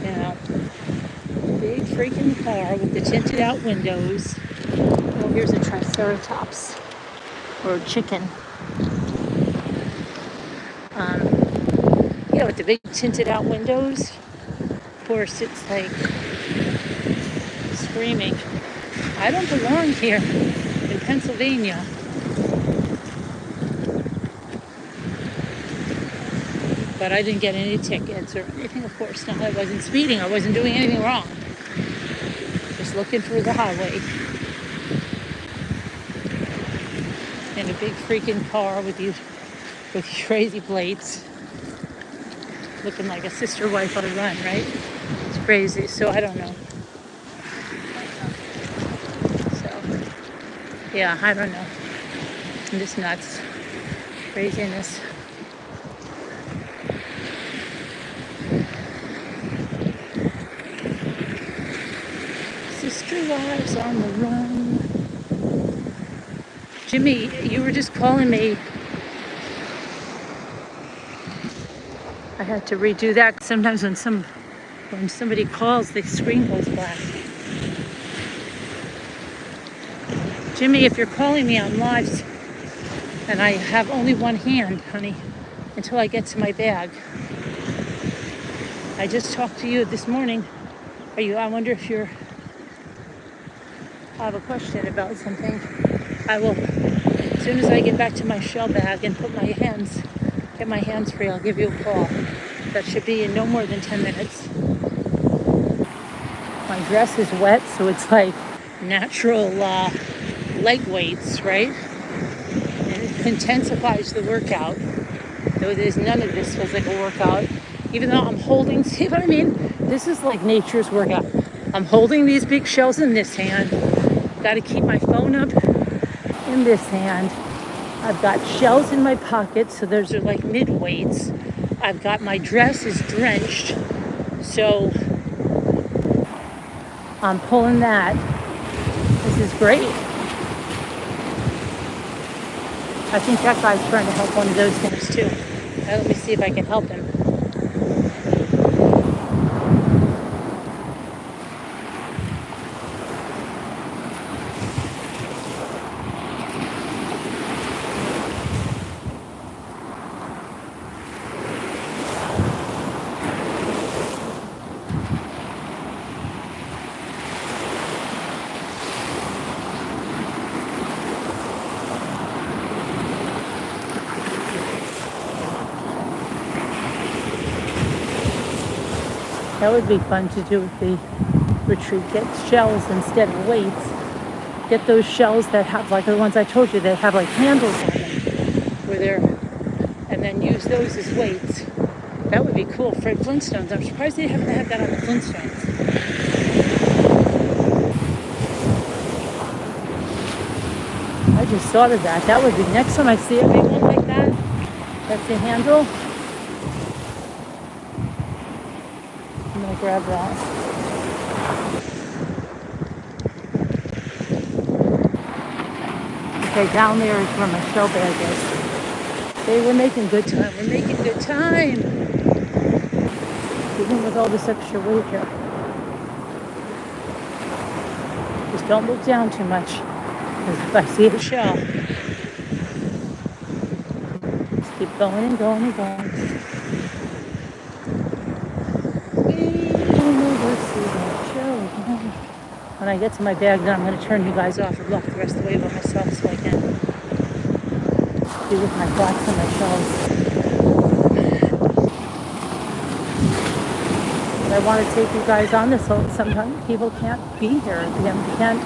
you know, big freaking car with the tinted out windows. Oh, here's a triceratops or chicken. Yeah, with the big tinted out windows. Of course, it's like screaming, I don't belong here in Pennsylvania. But I didn't get any tickets or anything, of course not. I wasn't speeding. I wasn't doing anything wrong. Just looking for the highway. In a big freaking car with crazy plates. Looking like a sister wife on a run, right? It's crazy. So I don't know. So yeah, I don't know. I'm just nuts. Craziness. Sister wives on the run. Jimmy, you were just calling me. I had to redo that. Sometimes when somebody calls, the screen goes black. Jimmy, if you're calling me on live and I have only one hand, honey, until I get to my bag. I just talked to you this morning. I wonder if I have a question about something. I will, as soon as I get back to my shell bag and get my hands free, I'll give you a call. That should be in no more than 10 minutes. My dress is wet, so it's like natural leg weights, right? And it intensifies the workout. Though there's none of this feels like a workout. Even though I'm holding, see what I mean? This is like nature's workout. I'm holding these big shells in this hand. Got to keep my phone up in this hand. I've got shells in my pocket, so those are like mid weights. I've got my dress is drenched, so I'm pulling that. This is great. I think that guy's trying to help one of those things too. Now let me see if I can help him. That would be fun to do with the retreat. Get shells instead of weights. Get those shells that have, like the ones I told you, that have like handles on them, and then use those as weights. That would be cool for Flintstones. I'm surprised they haven't had that on the Flintstones. I just thought of that. That would be, next time I see a big one like that, that's a handle, I'm gonna grab that. Okay, down there is where my shell bag is. Hey, we're making good time. We're making good time. Even with all this extra weight here. Just don't look down too much. Because if I see a shell, just keep going and going and going. When I get to my bag, then I'm going to turn you guys off and walk the rest of the way by myself so I can be with my thoughts and my shells. But I want to take you guys on this. So sometimes people can't be here. They can't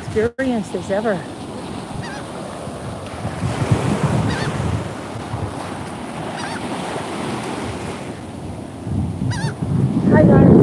experience this ever. Hi guys.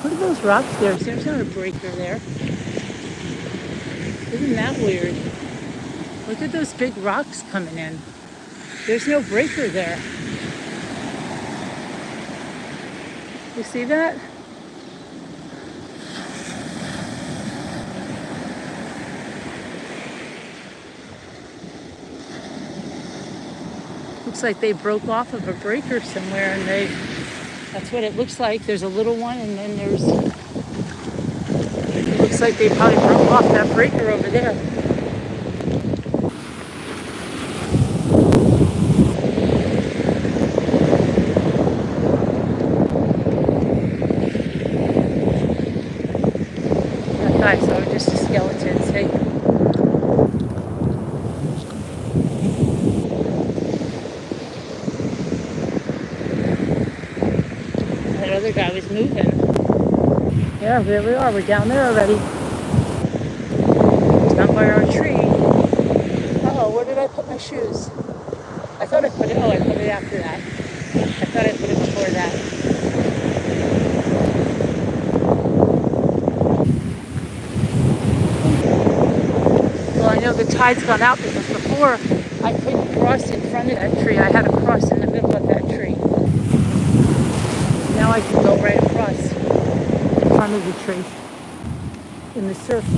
Look at those rocks there. There's not a breaker there. Isn't that weird? Look at those big rocks coming in. There's no breaker there. You see that? Looks like they broke off of a breaker somewhere and that's what it looks like. There's a little one and then it looks like they probably broke off that breaker over there. That guy saw just a skeleton, see? That other guy was moving. Yeah, there we are. We're down there already. Down by our tree. Oh, where did I put my shoes? I thought I put it after that. I thought I put it before that. Well, I know the tide's gone out because before I couldn't cross in front of that tree. I had to cross in the middle of that tree. Now I can go right across in front of the tree in the circle.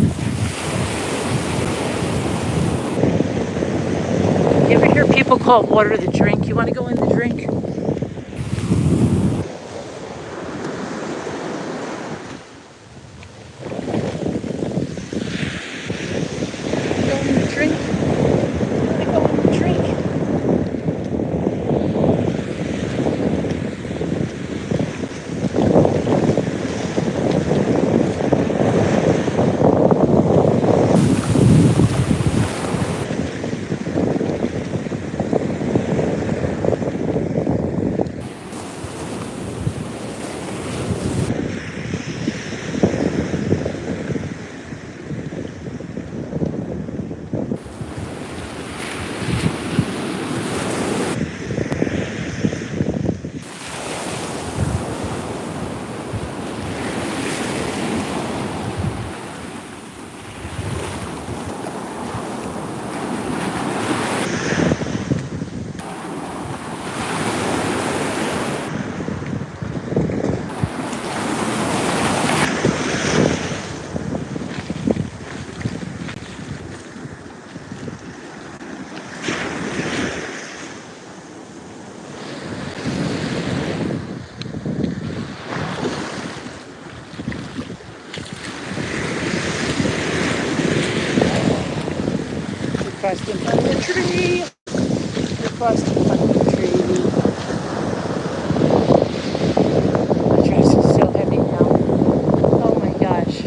You ever hear people call water the drink? You want to go in the drink? Go in the drink? You want to go in the drink? Crossed in front of the tree. We crossed in front of the tree. My dress is so heavy now. Oh my gosh.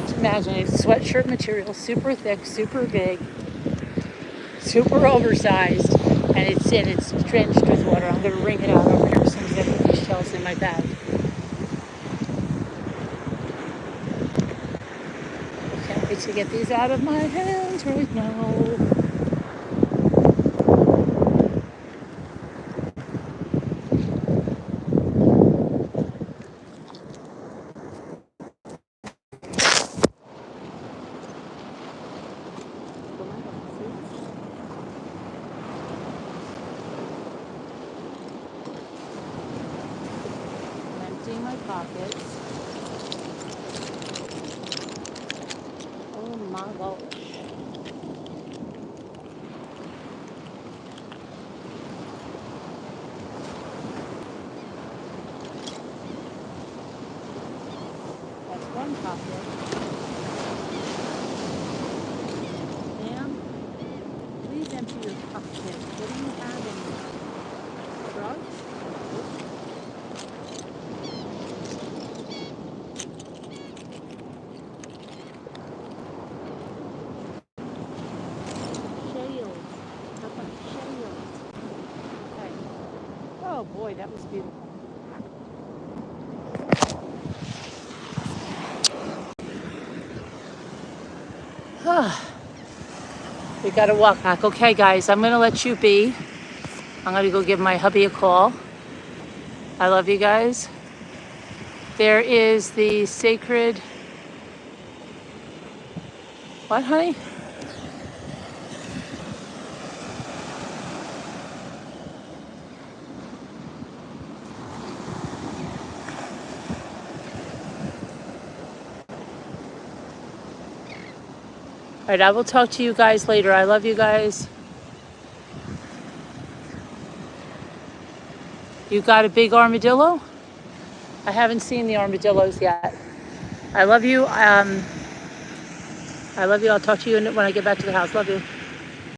Just imagine it's sweatshirt material, super thick, super big, super oversized, and it's drenched with water. I'm gonna wring it out over here as soon as I put these shells in my bag. To get these out of my hands right now. I'm emptying my pockets. Oh my gosh. That's one pocket. Ma'am, please empty your pocket. What do you have in there? Drugs? Oh boy, that was beautiful. We gotta walk back. Okay, guys, I'm gonna let you be. I'm gonna go give my hubby a call. I love you guys. There is the sacred... What, honey? right, I will talk to you guys later. I love you guys. You got a big armadillo? I haven't seen the armadillos yet. I love you. I love you. I'll talk to you when I get back to the house. Love you.